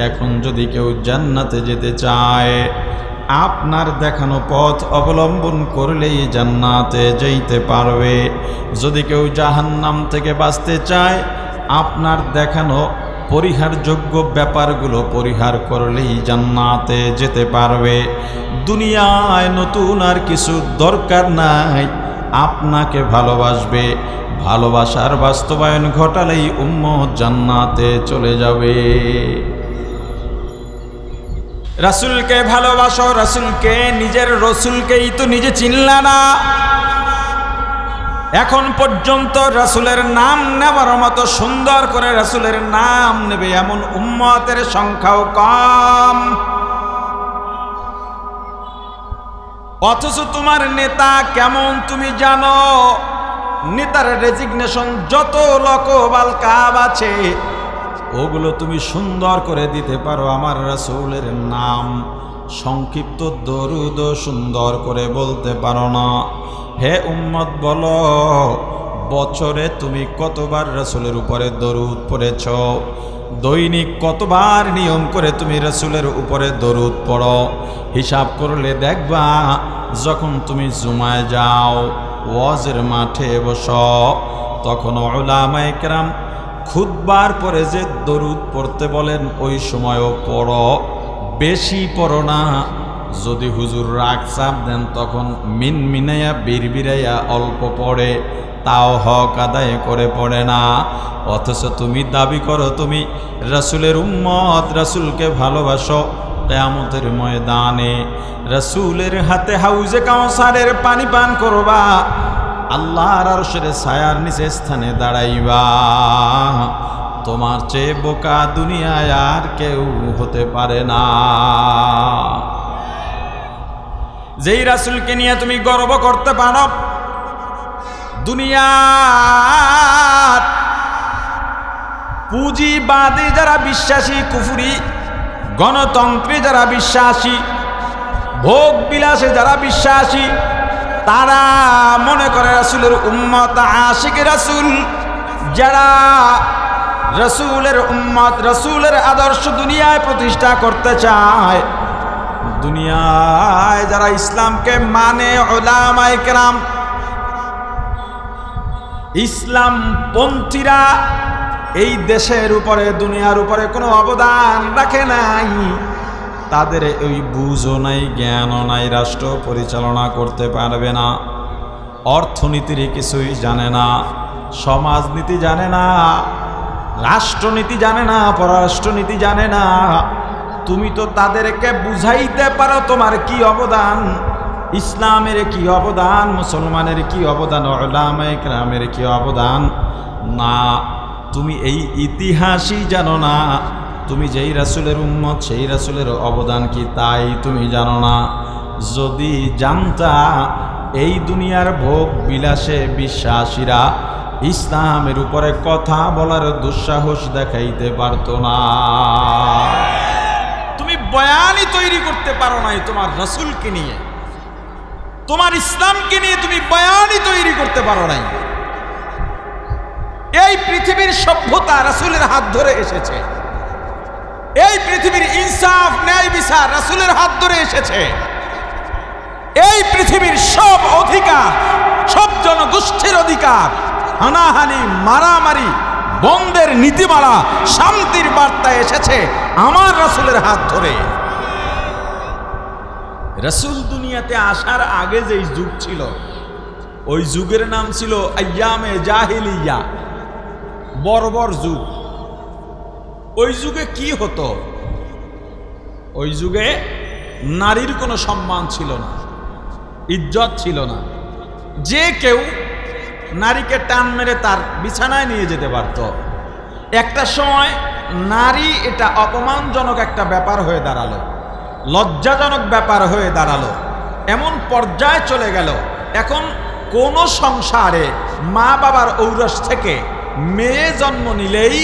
S1: এখন যদি কেউ জান্নাতে যেতে চায় আপনার দেখানো পথ অবলম্বন করলেই জান্নাতে যেতে পারবে। যদি কেউ জাহান্নাম থেকে বাঁচতে চায় আপনার দেখানো পরিহারযোগ্য ব্যাপারগুলো পরিহার করলেই জান্নাতে যেতে পারবে। দুনিয়ায় নতুন আর কিছু দরকার নাই, আপনাকে ভালোবাসবে। ভালোবাসার বাস্তবায়ন ঘটালেই উম্মত জান্নাতে চলে যাবে। রাসূলকে ভালোবাসো, রাসূলকে, নিজের রসুলকেই তো নিজে চিনলা না। এখন পর্যন্ত রাসূলের নাম নেবার মতো সুন্দর করে রাসূলের নাম নেবে এমন উম্মতের সংখ্যাও কম। অথচ তোমার নেতা কেমন তুমি জানো? নেতার রেজিগনেশন যত লকবাল কাব আছে ওগুলো তুমি সুন্দর করে দিতে পারো, আমার রাসূলের নাম সংক্ষিপ্ত দরুদ সুন্দর করে বলতে পারো না। হে উম্মত বলো, বছরে তুমি কতবার রাসূলের উপরে দরুদ পড়েছ, দৈনিক কতবার নিয়ম করে তুমি রাসূলের উপরে দরুদ পড়ো, হিসাব করলে দেখবা যখন তুমি জুমায় যাও, ওয়াজের মাঠে বসো, তখন উলামায়ে কেরাম খুতবার পরে যে দরুদ পড়তে বলেন ওই সময়ও পড়ো, বেশি পড়ো না। যদি হুজুর রাগ চাপ দেন তখন মিনমিনাইয়া বিড়বিড়াইয়া অল্প পড়ে, তাও হক আদায় করে পড়ে না। অথচ তুমি দাবি করো তুমি রাসূলের উম্মত, রাসূলকে ভালোবাসো, কিয়ামতের ময়দানে রাসূলের হাতে হাউজে কাউসারের পানি পান করবা, আল্লাহর আরশের ছায়ার নিচে স্থানে দাঁড়াইবা। তোমার চেয়ে বোকা দুনিয়ায় আর কেউ হতে পারে না। যেই রাসূলকে নিয়ে তুমি গর্ব করতে পারো, দুনিয়ার পুঁজিবাদী যারা বিশ্বাসী, কুফরি গণতন্ত্রে যারা বিশ্বাসী, ভোগ বিলাসে যারা বিশ্বাসী, তারা মনে করে রাসূলের উম্মত, আশিক রাসূল যারা রাসূলের উম্মত, রাসূলের আদর্শ দুনিয়ায় প্রতিষ্ঠা করতে চায়, দুনিয়ায় যারা ইসলামকে মানে, উলামায়ে কেরাম, ইসলাম পন্থীরা এই দেশের উপরে, দুনিয়ার উপরে কোনো অবদান রাখে নাই, তাদের ওই বুঝও নাই, জ্ঞানও নাই, রাষ্ট্র পরিচালনা করতে পারবে না, অর্থনীতির কিছুই জানে না, সমাজনীতি জানে না, রাষ্ট্রনীতি জানে না, পররাষ্ট্রনীতি জানে না। তুমি তো তাদেরকে বুঝাইতে পারো তোমার কি অবদান, ইসলামের কি অবদান, মুসলমানের কি অবদান, উলামায়ে কেরামের কি অবদান। না, তুমি এই ইতিহাসই জানো না, তুমি যেই রাসূলের উম্মত সেই রাসূলের অবদান কি তাই তুমি জানো না। যদি জানতা, এই দুনিয়ার ভোগ বিলাসে বিশ্বাসীরা ইসলামের উপরে কথা বলার দুঃসাহস দেখাইতে পারত না। তুমি বয়ানই তৈরি করতে পারো নাই তোমার রাসূলকে নিয়ে, তোমার ইসলামকে নিয়ে তুমি বয়ানই তৈরি করতে পারো নাই। এই পৃথিবীর সভ্যতা রাসূলের হাত ধরে এসেছে, এই পৃথিবীর ইনসাফ ন্যায় বিচার রাসূলের হাত ধরে এসেছে, এই পৃথিবীর সব অধিকার, সব জনগোষ্ঠীর অধিকার, হানাহানি, মারামারি বন্ধের নীতিমালা, শান্তির বার্তা এসেছে আমার রাসূলের হাত ধরে। রাসূল দুনিয়াতে আসার আগে যেই যুগ ছিল, ওই যুগের নাম ছিল আইয়ামে জাহিলিয়া, বর্বর যুগ। ওই যুগে কি হতো? ওই যুগে নারীর কোনো সম্মান ছিল না, ইজ্জত ছিল না। যে কেউ নারীকে টান মেরে তার বিছানায় নিয়ে যেতে পারত। একটা সময় নারী এটা অপমানজনক একটা ব্যাপার হয়ে দাঁড়ালো, লজ্জাজনক ব্যাপার হয়ে দাঁড়ালো, এমন পর্যায়ে চলে গেল এখন কোন সংসারে মা বাবার ঔরস থেকে মেয়ে জন্ম নিলেই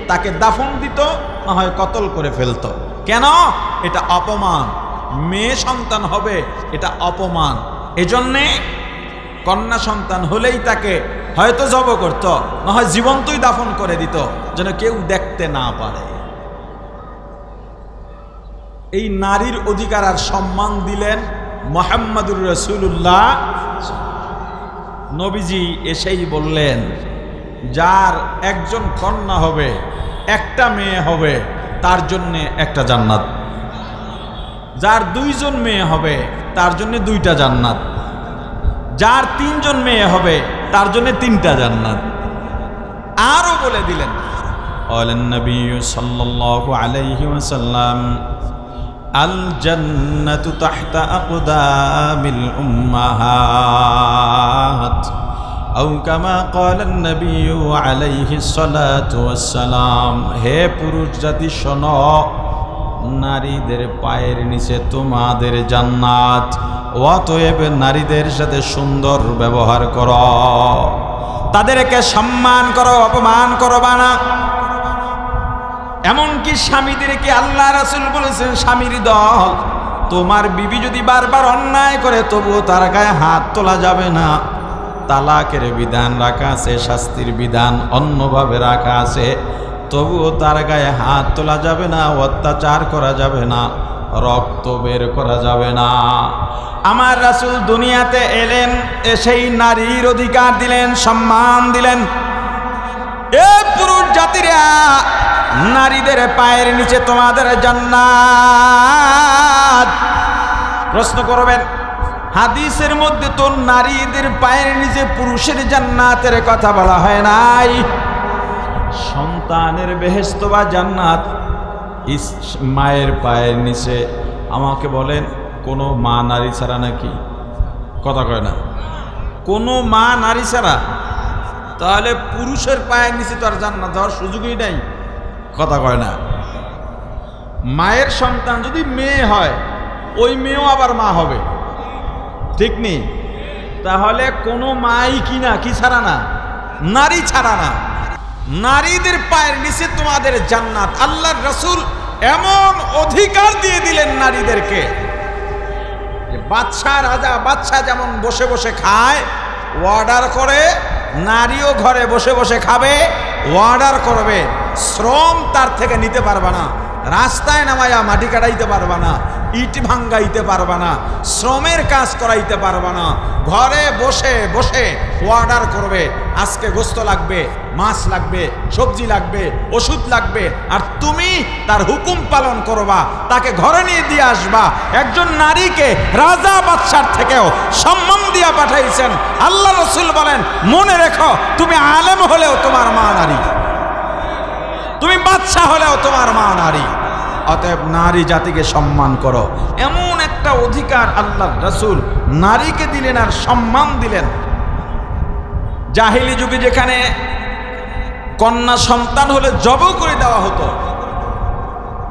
S1: তাকে দাফন দিত, না হয় কতল করে ফেলতো। কেন? এটা অপমান, মেয়ে সন্তান হবে এটা অপমান। এজন্যে কন্যা সন্তান হলেই তাকে হয়তো জব করত, না হয় জীবন্তই দাফন করে দিত, যেন কেউ দেখতে না পারে। এই নারীর অধিকার আর সম্মান দিলেন মুহাম্মদুর রাসূলুল্লাহ। নবীজি এসেই বললেন, যার একজন কন্যা হবে, একটা মেয়ে হবে, তার জন্যে একটা জান্নাত। যার দুইজন মেয়ে হবে তার জন্য দুইটা জান্নাত। যার তিনজন মেয়ে হবে তার জন্য তিনটা জান্নাত। আরো বলে দিলেন, বলেন নবী সাল্লাল্লাহু আলাইহি ওয়াসাল্লাম, আল জান্নাতু তাহতা আকদামিল উম্মাহাত, আও কামা ক্বালা নবী আলাইহিস সালাতু ওয়াসসালাম। হে পুরুষ জাতি শোনো, নারীদের পায়ের নিচে তোমাদের জান্নাত। অতএব নারীদের সাথে সুন্দর ব্যবহার করো, তাদেরকে সম্মান করো, অপমান করবা না। এমনকি স্বামীদেরকে আল্লাহ রাসূল বলেছেন, স্বামীর দল, তোমার বিবি যদি বারবার অন্যায় করে তবুও তার গায়ে হাত তোলা যাবে না। তালাকের বিধান রাখা আছে, শাস্তির বিধান অন্যভাবে রাখা আছে, তবুও তার গায়ে হাত তোলা যাবে না, অত্যাচার করা যাবে না, রক্ত বের করা যাবে না। আমার রাসূল দুনিয়াতে এলেন, এসেই নারীর অধিকার দিলেন, সম্মান দিলেন। এ পুরুষ জাতিরা, নারীদের পায়ের নিচে তোমাদের জান্নাত। প্রশ্ন করবেন, হাদিসের মধ্যে তো নারীদের পায়ের নিচে পুরুষের জান্নাতের কথা বলা হয় নাই। সন্তানের বেহেশত বা জান্নাত মায়ের পায়ের নিচে। আমাকে বলেন, কোনো মা নারী ছাড়া নাকি? কথা কয় না, কোনো মা নারী ছাড়া। তাহলে পুরুষের পায়ের নিচে তো আর জান্নাত দেওয়ার সুযোগই নাই। কথা কয় না। মায়ের সন্তান যদি মেয়ে হয়, ওই মেয়েও আবার মা হবে, ঠিক নেই? তাহলে কোনো মাই কিনা কি ছাড়া না, নারী ছাড়া না। নারীদের পায়ের নিচে তোমাদের জান্নাত। আল্লাহর রাসূল এমন অধিকার দিয়ে দিলেন নারীদেরকে যে বাদশা, রাজা, বাদশা যেমন বসে বসে খায়, অর্ডার করে, নারীও ঘরে বসে বসে খাবে, অর্ডার করবে। শ্রম তার থেকে নিতে পারবা না, রাস্তায় নামাইয়া মাটি কাটাইতে পারবা না, ইট ভাঙ্গাইতে পারবা না, শ্রমের কাজ করাইতে পারবা না। ঘরে বসে বসে অর্ডার করবে, আজকে গোস্ত লাগবে, মাছ লাগবে, সবজি লাগবে, ওষুধ লাগবে, আর তুমি তার হুকুম পালন করবা, তাকে ঘরে নিয়ে দিয়ে আসবা। একজন নারীকে রাজা বাদশার থেকেও সম্মান দিয়া পাঠাইছেন। আল্লাহ রাসূল বলেন, মনে রেখো, তুমি আলেম হলেও তোমার মা নারী, তুমি বাদশা হলেও তোমার মা নারী। অতএব নারী জাতিকে সম্মান করো। এমন একটা অধিকার আল্লাহ রাসূল নারীকে দিলেন আর সম্মান দিলেন। জাহিলি যুগে যেখানে কন্যা সন্তান হলে জবাই করে দেওয়া হতো,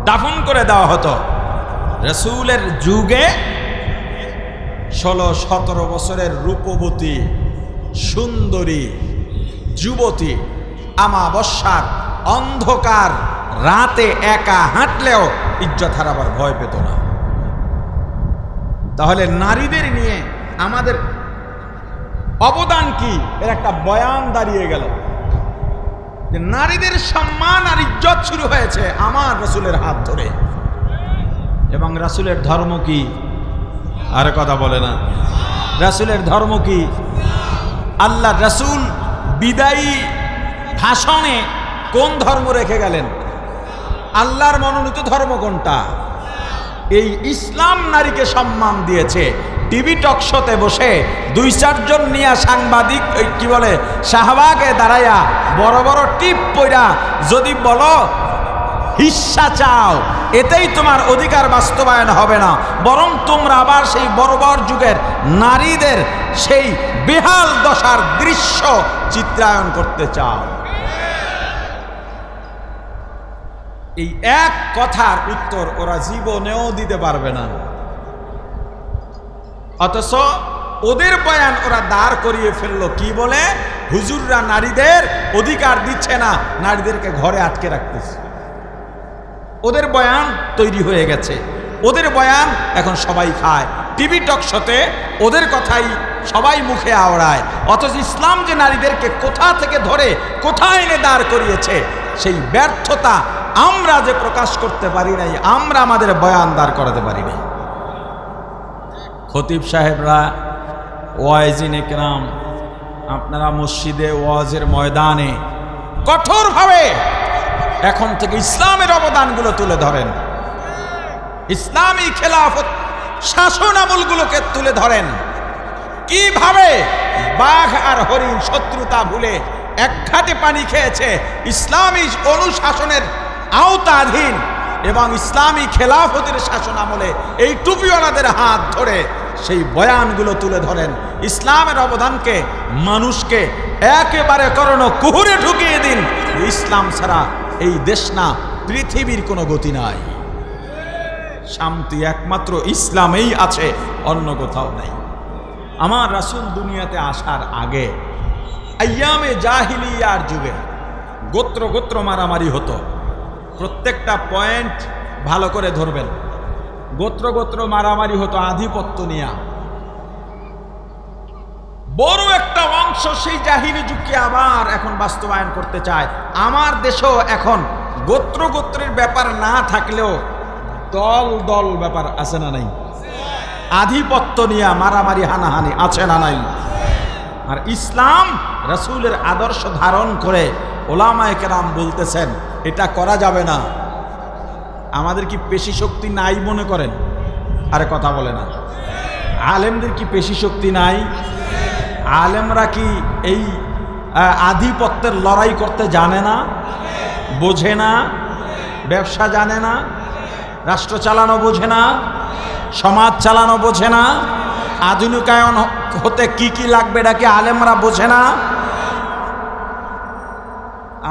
S1: দাফন করে দেওয়া হতো, রাসূলের যুগে 16-17 বছরের রূপবতী সুন্দরী যুবতী আমাবস্যার অন্ধকার রাতে একা হাঁটলেও ইজ্জত হারাবার ভয় পেত না। তাহলে নারীদের নিয়ে আমাদের অবদান কি, এর একটা বয়ান দাঁড়িয়ে গেল যে নারীদের সম্মান আর ইজ্জত শুরু হয়েছে আমার রাসূলের হাত ধরে। এবং রাসূলের ধর্ম কি? আরে কথা বলে না, রাসূলের ধর্ম কি? আল্লাহ রাসূল বিদায়ী ভাষণে কোন ধর্ম রেখে গেলেন? আল্লাহর মনোনীত ধর্ম কোনটা? এই ইসলাম নারীকে সম্মান দিয়েছে। টিভি টক শোতে বসে 2-4 জন নিয়ে সাংবাদিক কি বলে শাহবাগে দাঁড়াইয়া বড় বড় টিপ পইরা যদি বলো হিস্সা চাও, এতেই তোমার অধিকার বাস্তবায়ন হবে না, বরং তোমরা আবার সেই বর্বর যুগের নারীদের সেই বেহাল দশার দৃশ্য চিত্রায়ন করতে চাও। এই এক কথার উত্তর ওরা জীবনেও দিতে পারবে না। অথচ ওদের বয়ান ওরা দাঁড় করিয়ে ফেললো কি বলে? হুজুররা নারীদের অধিকার দিচ্ছে না, নারীদেরকে ঘরে আটকে রাখতেছে। ওদের বয়ান তৈরি হয়ে গেছে, ওদের বয়ান এখন সবাই খায়, টিভি টক শোতে ওদের কথাই সবাই মুখে আওড়ায়। অথচ ইসলাম যে নারীদেরকে কোথা থেকে ধরে কোথায় এনে দাঁড় করিয়েছে, সেই ব্যর্থতা আমরা যে প্রকাশ করতে পারি নাই, আমরা আমাদের বয়ান দাঁড় করাতে পারি নাই। খতিব সাহেবরা, ওয়াইজিন একরাম, আপনারা মসজিদে ওয়াজের ময়দানে কঠোরভাবে এখন থেকে ইসলামের অবদানগুলো তুলে ধরেন, ইসলামী খেলাফত শাসন আমলগুলোকে তুলে ধরেন। কিভাবে বাঘ আর হরিণ শত্রুতা ভুলে এক ঘাটে পানি খেয়েছে, ইসলামী অনুশাসনের আওতাধীন এবং ইসলামী খেলাফতের শাসন আমলে এই টুপিওয়ালাদের হাত ধরে সেই বয়ানগুলো তুলে ধরেন। ইসলামের অবদানকে মানুষকে একেবারে কর্ণকুহরে ঢুকিয়ে দিন। ইসলাম ছাড়া এই দেশ না, পৃথিবীর কোনো গতি নাই। শান্তি একমাত্র ইসলামেই আছে, অন্য কোথাও নেই। আমার রাসূল দুনিয়াতে আসার আগে আইয়ামে জাহিলিয়ার যুগে গোত্র গোত্র মারামারি হতো। প্রত্যেকটা পয়েন্ট ভালো করে ধরবেন। গোত্র গোত্র মারামারি হতো আধিপত্য নিয়ে। বড় একটা অংশ সেই জাহিলি যুগকে আবার এখন বাস্তবায়ন করতে চায়। আমার দেশেও এখন গোত্র গোত্রের ব্যাপার না থাকলেও দল দল ব্যাপার আছে না নাই? আধিপত্য নিয়ে মারামারি হানাহানি আছে না নাই? আর ইসলাম রাসূলের আদর্শ ধারণ করে ওলামায়ে কেরাম বলতেছেন এটা করা যাবে না। আমাদের কি পেশি শক্তি নাই মনে করেন? আরে কথা বলে না। আলেমদের কি পেশি শক্তি নাই? আলেমরা কি এই আধিপত্যের লড়াই করতে জানে না? বোঝে না? ব্যবসা জানে না? রাষ্ট্র চালানো বোঝে না? সমাজ চালানো বোঝে না? আধুনিকায়ন হতে কি কি লাগবে এটা কি আলেমরা বোঝে না?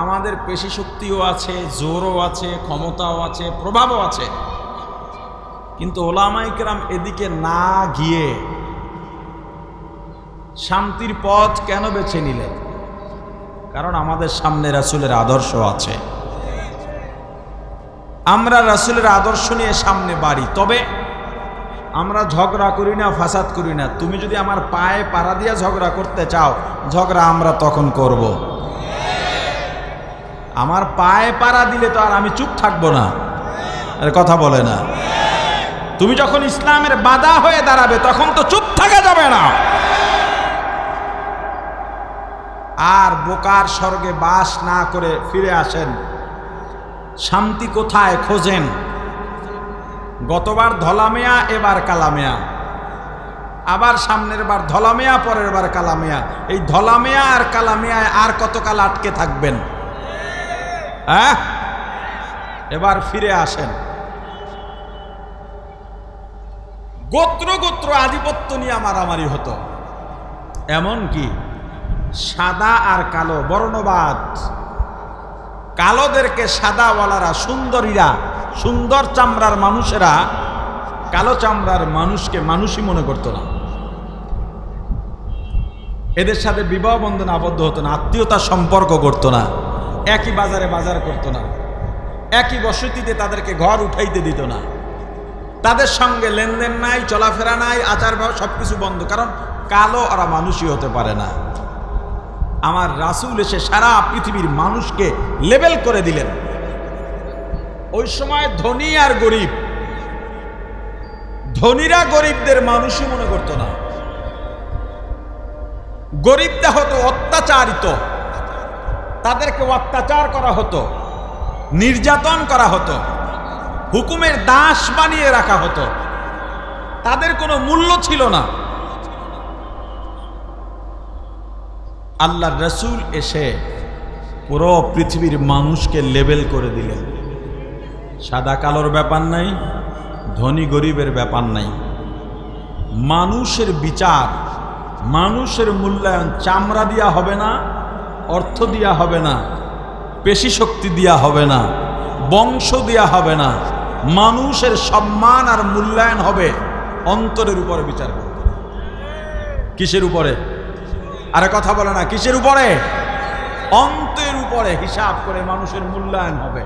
S1: আমাদের পেশি শক্তিও আছে, জোরও আছে, ক্ষমতাও আছে, প্রভাবও আছে, কিন্তু ওলামায়ে কেরাম এদিকে না গিয়ে শান্তির পথ কেন বেছে নিলেন? কারণ আমাদের সামনে রাসূলের আদর্শ আছে। আমরা রাসূলের আদর্শ নিয়ে সামনে বাড়ি, তবে আমরা ঝগড়া করি না, ফাসাদ করি না। তুমি যদি আমার পায়ে পাড়া দিয়ে ঝগড়া করতে চাও, ঝগড়া আমরা তখন করব। আমার পায়ে পাড়া দিলে তো আর আমি চুপ থাকবো না। এর কথা বলে না। তুমি যখন ইসলামের বাধা হয়ে দাঁড়াবে তখন তো চুপ থাকা যাবে না। আর বোকার স্বর্গে বাস না করে ফিরে আসেন। শান্তি কোথায় খোঁজেন? গতবার ধলামিয়া, এবার কালামিয়া, আবার সামনের বার ধলামিয়া, পরের বার কালামিয়া। এই ধলামিয়া আর কালামিয়ায় আর কতকাল আটকে থাকবেন? হ্যাঁ, এবার ফিরে আসেন। গোত্র গোত্র আধিপত্য নিয়ে মারামারি হতো, এমনকি সাদা আর কালো বর্ণবাদ, কালোদেরকে সাদাওয়ালারা, সুন্দরীরা, সুন্দর চামড়ার মানুষেরা কালো চামড়ার মানুষকে মানুষই মনে করতো না। এদের সাথে বিবাহ বন্ধন আবদ্ধ হতো না, আত্মীয়তার সম্পর্ক করতো না, একই বাজারে বাজার করতো না, একই বসতিতে তাদেরকে ঘর উঠাইতে দিত না, তাদের সঙ্গে লেনদেন নাই, চলাফেরা নাই, আচার ব্যবহার সবকিছু বন্ধ। কারণ কালো ওরা মানুষই হতে পারে না। আমার রাসূল এসে সারা পৃথিবীর মানুষকে লেবেল করে দিলেন। ওই সময় ধনী আর গরিব, ধনীরা গরিবদের মানুষই মনে করতো না। গরিবরা হতো অত্যাচারিত, তাদেরকে অত্যাচার করা হতো, নির্যাতন করা হতো, হুকুমের দাস বানিয়ে রাখা হতো, তাদের কোনো মূল্য ছিল না। আল্লাহর রাসূল এসে পুরো পৃথিবীর মানুষকে লেবেল করে দিলেন। সাদা কালোর ব্যাপার নাই, ধনী গরিবের ব্যাপার নাই। মানুষের বিচার, মানুষের মূল্যায়ন চামড়া দিয়া হবে না, অর্থ দিয়া হবে না, পেশি শক্তি দিয়া হবে না, বংশ দিয়া হবে না। মানুষের সম্মান আর মূল্যায়ন হবে অন্তরের উপরে বিচার করতে। কিসের উপরে? আরে কথা বলে না, কিসের উপরে? অন্তরের উপরে হিসাব করে মানুষের মূল্যায়ন হবে।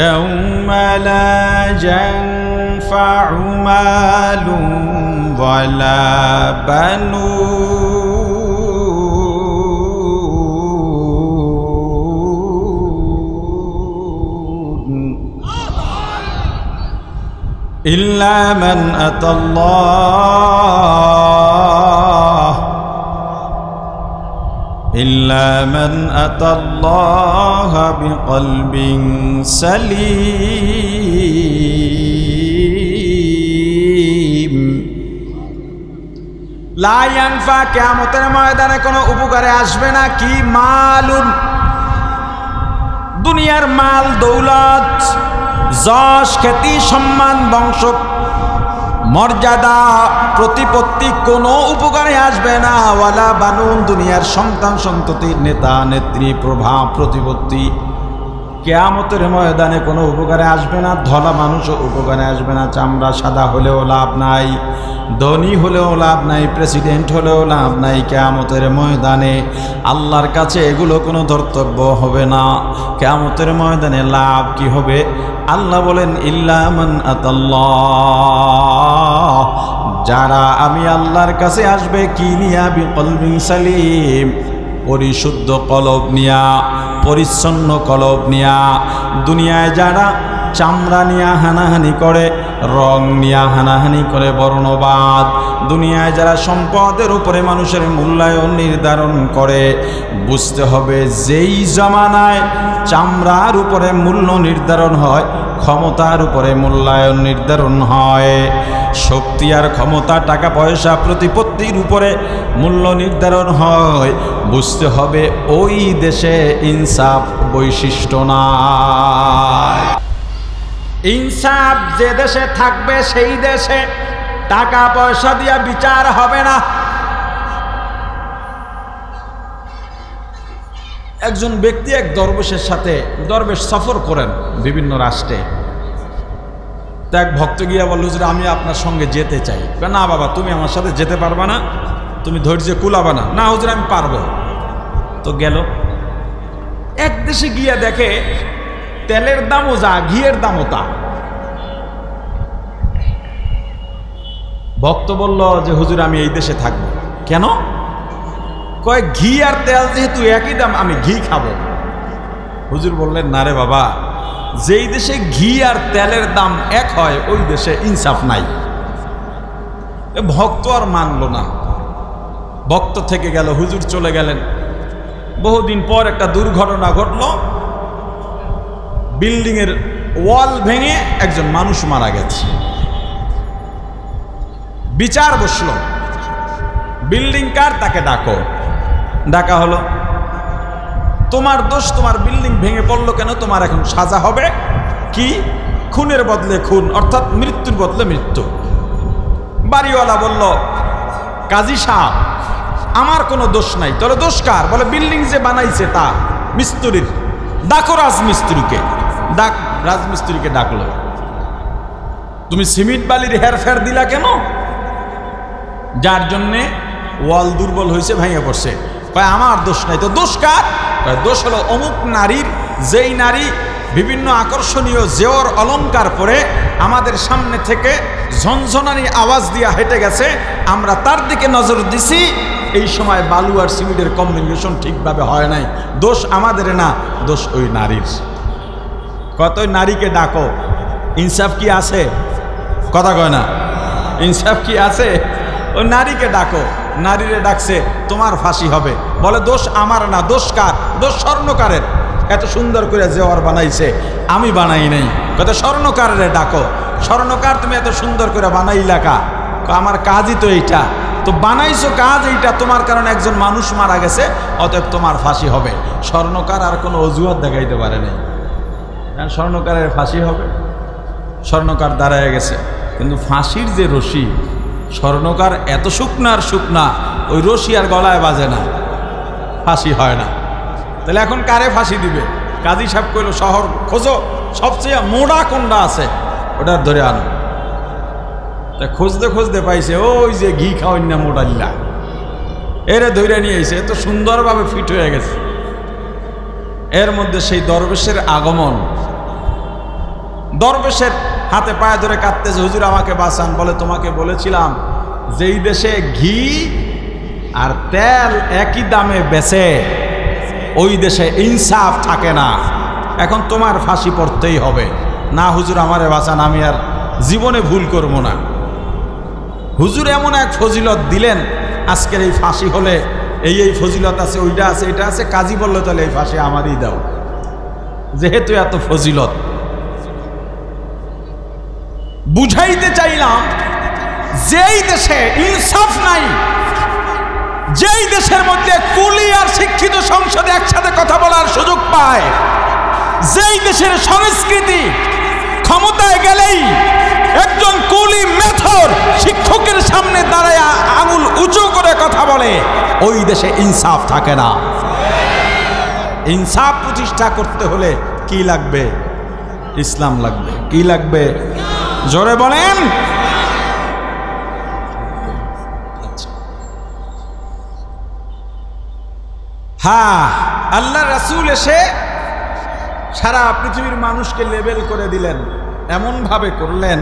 S2: يوم لا ينفع مال ولا بنون إلا من أتى الله بقلب سليم
S1: লা ইয়ানফা, কিয়ামতের ময়দানে কোনো উপকারে আসবে না। কি মালুন, দুনিয়ার মাল দৌলত, যশ খ্যাতি সম্মান বংশ মর্যাদা প্রতিপত্তি কোনো উপকারে আসবে না। ওয়ালা বানুন, দুনিয়ার সন্তান সন্ততি নেতা নেত্রী প্রভাব প্রতিপত্তি কিয়ামতের ময়দানে কোনো উপকারে আসবে না। ধলা মানুষও উপকারে আসবে না। চামড়া সাদা হলেও লাভ নাই, ধনী হলেও লাভ নাই, প্রেসিডেন্ট হলেও লাভ নাই। কিয়ামতের ময়দানে আল্লাহর কাছে এগুলো কোনো ধর্তব্য হবে না। কিয়ামতের ময়দানে লাভ কি হবে? আল্লাহ বলেন ইল্লা মান আতাল্লাহ যারা আমি আল্লাহর কাছে আসবে কি নিয়া বিকলবিন সালিম, পরিশুদ্ধ কলব নিয়া, পরিচ্ছন্ন কলব নিয়া। দুনিয়ায় যারা চামড়া নিয়া হানাহানি করে, রং নিয়া হানাহানি করে, বর্ণবাদ, দুনিয়ায় যারা সম্পদের উপরে মানুষের মূল্যায়ন নির্ধারণ করে, বুঝতে হবে যেই জমানায় চামড়ার উপরে মূল্য নির্ধারণ হয়, ক্ষমতার উপরে মূল্যায়ন নির্ধারণ হয়, শক্তি আর ক্ষমতা, টাকা পয়সা, প্রতিপত্তির উপরে মূল্য নির্ধারণ হয়, বুঝতে হবে ওই দেশে ইনসাফ বৈশিষ্ট্য নাই। ইনসাফ যে দেশে থাকবে সেই দেশে টাকা পয়সা দিয়া বিচার হবে না। একজন ব্যক্তি এক দরবেশের সাথে, দরবেশ সফর করেন বিভিন্ন রাষ্ট্রে। তা এক ভক্ত গিয়া বলল, হুজুর আমি আপনার সঙ্গে যেতে চাই। না বাবা, তুমি আমার সাথে যেতে পারবা না, তুমি ধৈর্য কুলাবা না। না হুজুর আমি পারবো। তো গেল। এক দেশে গিয়া দেখে তেলের দামও যা, ঘিয়ের দামও তা। ভক্ত বলল যে হুজুর আমি এই দেশে থাকবো। কেন? কয় ঘি আর তেল যেহেতু একই দাম, আমি ঘি খাবো। হুজুর বললেন না রে বাবা, যেই দেশে ঘি আর তেলের দাম এক হয় ওই দেশে ইনসাফ নাই। ভক্ত আর মানল না, ভক্ত থেকে গেল, হুজুর চলে গেলেন। বহুদিন পর একটা দুর্ঘটনা ঘটল, বিল্ডিং এর ওয়াল ভেঙে একজন মানুষ মারা গেছে। বিচার বসলো, বিল্ডিং কার তাকে ডাকো। ডাকা হলো, তোমার দোষ, তোমার বিল্ডিং ভেঙে পড়লো কেন, তোমার এখন সাজা হবে কি? খুনের বদলে খুন, অর্থাৎ মৃত্যুর বদলে মৃত্যু। বাড়িওয়ালা বলল, কাজী সাহেব আমার কোনো দোষ নাই। তাহলে দোষ কার? বলে বিল্ডিং যে বানাইছে তা, মিস্ত্রির। ডাকো রাজমিস্ত্রিকে। রাজমিস্ত্রিকে ডাকলো। তুমি সিমেন্ট বালির হেরফের দিলা কেন? যার জন্যে ওয়াল দুর্বল হয়েছে, ভেঙে পড়ছে। কয় আমার দোষ নাই। তো দোষ কার? কয় দোষ হলো অমুক নারীর, যেই নারী বিভিন্ন আকর্ষণীয় জেওর অলংকার পরে আমাদের সামনে থেকে ঝনঝনানি আওয়াজ দিয়া হেঁটে গেছে, আমরা তার দিকে নজর দিছি, এই সময় বালু আর সিমেন্টের কম্বিনেশন ঠিকভাবে হয় নাই। দোষ আমাদের না, দোষ ওই নারীর। কত নারীকে ডাকো। ইনসাফ কি আছে? কথা কয় না, ইনসাফ কি আছে? ওই নারীকে ডাকো। নারীরে ডাকছে, তোমার ফাঁসি হবে। বলে দোষ আমার না, দোষ কার? দোষ স্বর্ণকারের। এত সুন্দর করে জেওয়ার বানাইছে, আমি বানাই নাই। কত স্বর্ণকারের ডাকো। স্বর্ণকার তুমি এত সুন্দর করে বানাইলা কা? আমার কাজই তো এইটা। তো বানাইছো কাজ এইটা, তোমার কারণে একজন মানুষ মারা গেছে, অতএব তোমার ফাঁসি হবে। স্বর্ণকার আর কোনো অজুহাত দেখাইতে পারে নাই, স্বর্ণকারের ফাঁসি হবে। স্বর্ণকার দাঁড়ায় গেছে, কিন্তু ফাঁসির যে রশি, স্বর্ণকার এত শুকনার শুকনা, ওই রশি আর গলায় বাজে না, ফাঁসি হয় না। তাহলে এখন কারে ফাঁসি দিবে? কাজী সাহেব কইল, শহর খোঁজো, সবচেয়ে মোড়া কোনটা আছে ওটা ধরে আনো। তা খুঁজতে খুঁজতে পাইছে ওই যে ঘি খাওয়াই না মোটাল্লা, এরে ধরে নিয়ে এসে এত সুন্দরভাবে ফিট হয়ে গেছে। এর মধ্যে সেই দরবেশের আগমন। দরবেশের হাতে পায়ে ধরে কাঁদতেছে, হুজুর আমাকে বাঁচান। বলে তোমাকে বলেছিলাম যেই দেশে ঘি আর তেল একই দামে বেচে ওই দেশে ইনসাফ থাকে না, এখন তোমার ফাঁসি পড়তেই হবে। না হুজুর আমারে বাঁচান, আমি আর জীবনে ভুল করব না। হুজুর এমন এক ফজিলত দিলেন, আজকের এই ফাঁসি হলে এই ফজিলত আছে, ওইটা আছে, এটা আছে। কাজী বললো তাহলে এই ফাঁসি আমারই দাও, যেহেতু এত ফজিলত। বুঝাইতে চাইলাম, যেই দেশে ইনসাফ নাই, যেই দেশের মধ্যে কুলি আর শিক্ষিত সংসদে একসাথে কথা বলার সুযোগ পায়, যেই দেশের সংস্কৃতি ক্ষমতায় গেলেই একজন কুলি মেথর শিক্ষকের সামনে দাঁড়ায় আঙুল উঁচু করে কথা বলে, ওই দেশে ইনসাফ থাকে না। ইনসাফ প্রতিষ্ঠা করতে হলে কি লাগবে? ইসলাম লাগবে। কি লাগবে? জোরে বলেন। হ্যাঁ, আল্লাহ রাসূল এসে সারা পৃথিবীর মানুষকে লেবেল করে দিলেন, এমন ভাবে করলেন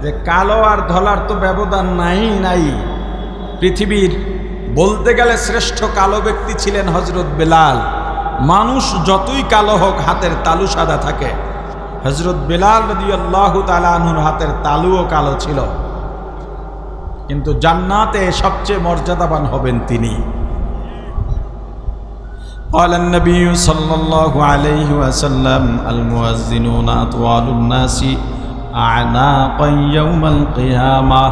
S1: যে কালো আর ধলার তো ব্যবধান নাই। পৃথিবীর বলতে গেলে শ্রেষ্ঠ কালো ব্যক্তি ছিলেন হযরত বেলাল। মানুষ যতই কালো হোক হাতের তালু সাদা থাকে। হযরত বেলাল রাদিয়াল্লাহু তাআলা আনহুর হাতের তালুও কালো ছিল, কিন্তু জান্নাতে সবচেয়ে মর্যাদাবান হবেন তিনি। قال النبي صلى الله عليه وسلم المؤذنون أطوال الناس أعناقا يوم القيامة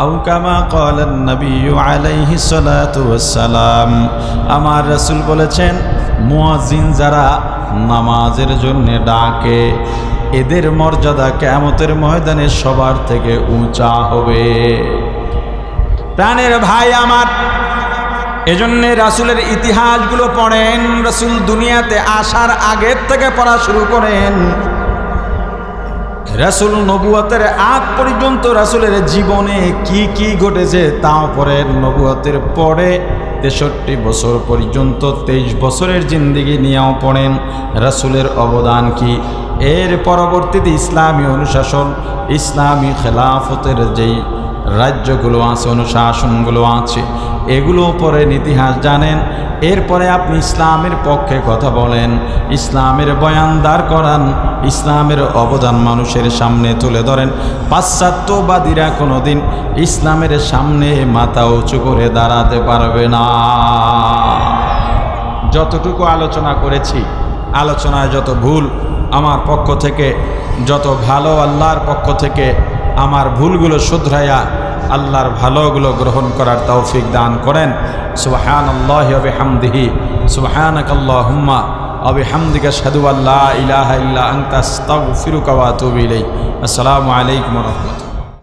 S1: أو كما قال النبي عليه الصلاة والسلام আমার রাসূল বলেছেন মুয়াজ্জিন যারা নামাজের জন্য ডাকে এদের মর্যাদা কিয়ামতের ময়দানে সবার থেকে উঁচা হবে। প্রাণের ভাই আমার, এজন্য রাসূলের ইতিহাসগুলো পড়েন। রাসূল দুনিয়াতে আসার আগের থেকে পড়া শুরু করেন। রাসূল নবুয়তের আগ পর্যন্ত রাসূলের জীবনে কি কি ঘটেছে তাও পড়েন। নবুয়তের পরে 63 বছর পর্যন্ত 23 বছরের জিন্দেগি নিয়েও পড়েন রাসূলের অবদান কি। এর পরবর্তীতে ইসলামী অনুশাসন, ইসলামী খেলাফতের যেই রাজ্যগুলো আছে, অনুশাসনগুলো আছে, এগুলো পরে ইতিহাস জানেন। এরপরে আপনি ইসলামের পক্ষে কথা বলেন, ইসলামের বয়ান দাঁড় করান, ইসলামের অবদান মানুষের সামনে তুলে ধরেন। পাশ্চাত্যবাদীরা কোনোদিন ইসলামের সামনে মাথা উঁচু করে দাঁড়াতে পারবে না। যতটুকু আলোচনা করেছি, আলোচনায় যত ভুল আমার পক্ষ থেকে, যত ভালো আল্লাহর পক্ষ থেকে, আমার ভুলগুলো শুধরাইয়া আল্লাহর ভালোগুলো গ্রহণ করার তৌফিক দান করেন। সুবহানাল্লাহি ওয়া বিহামদিহি সুবহানাকাল্লাহুম্মা ওয়া বিহামদিকা আশহাদু আল্লা ইলাহা ইল্লা আনতা আস্তাগফিরুকা ওয়া আতুবু ইলাইক। আসসালামু আলাইকুম ওয়া রাহমাতুল্লাহ।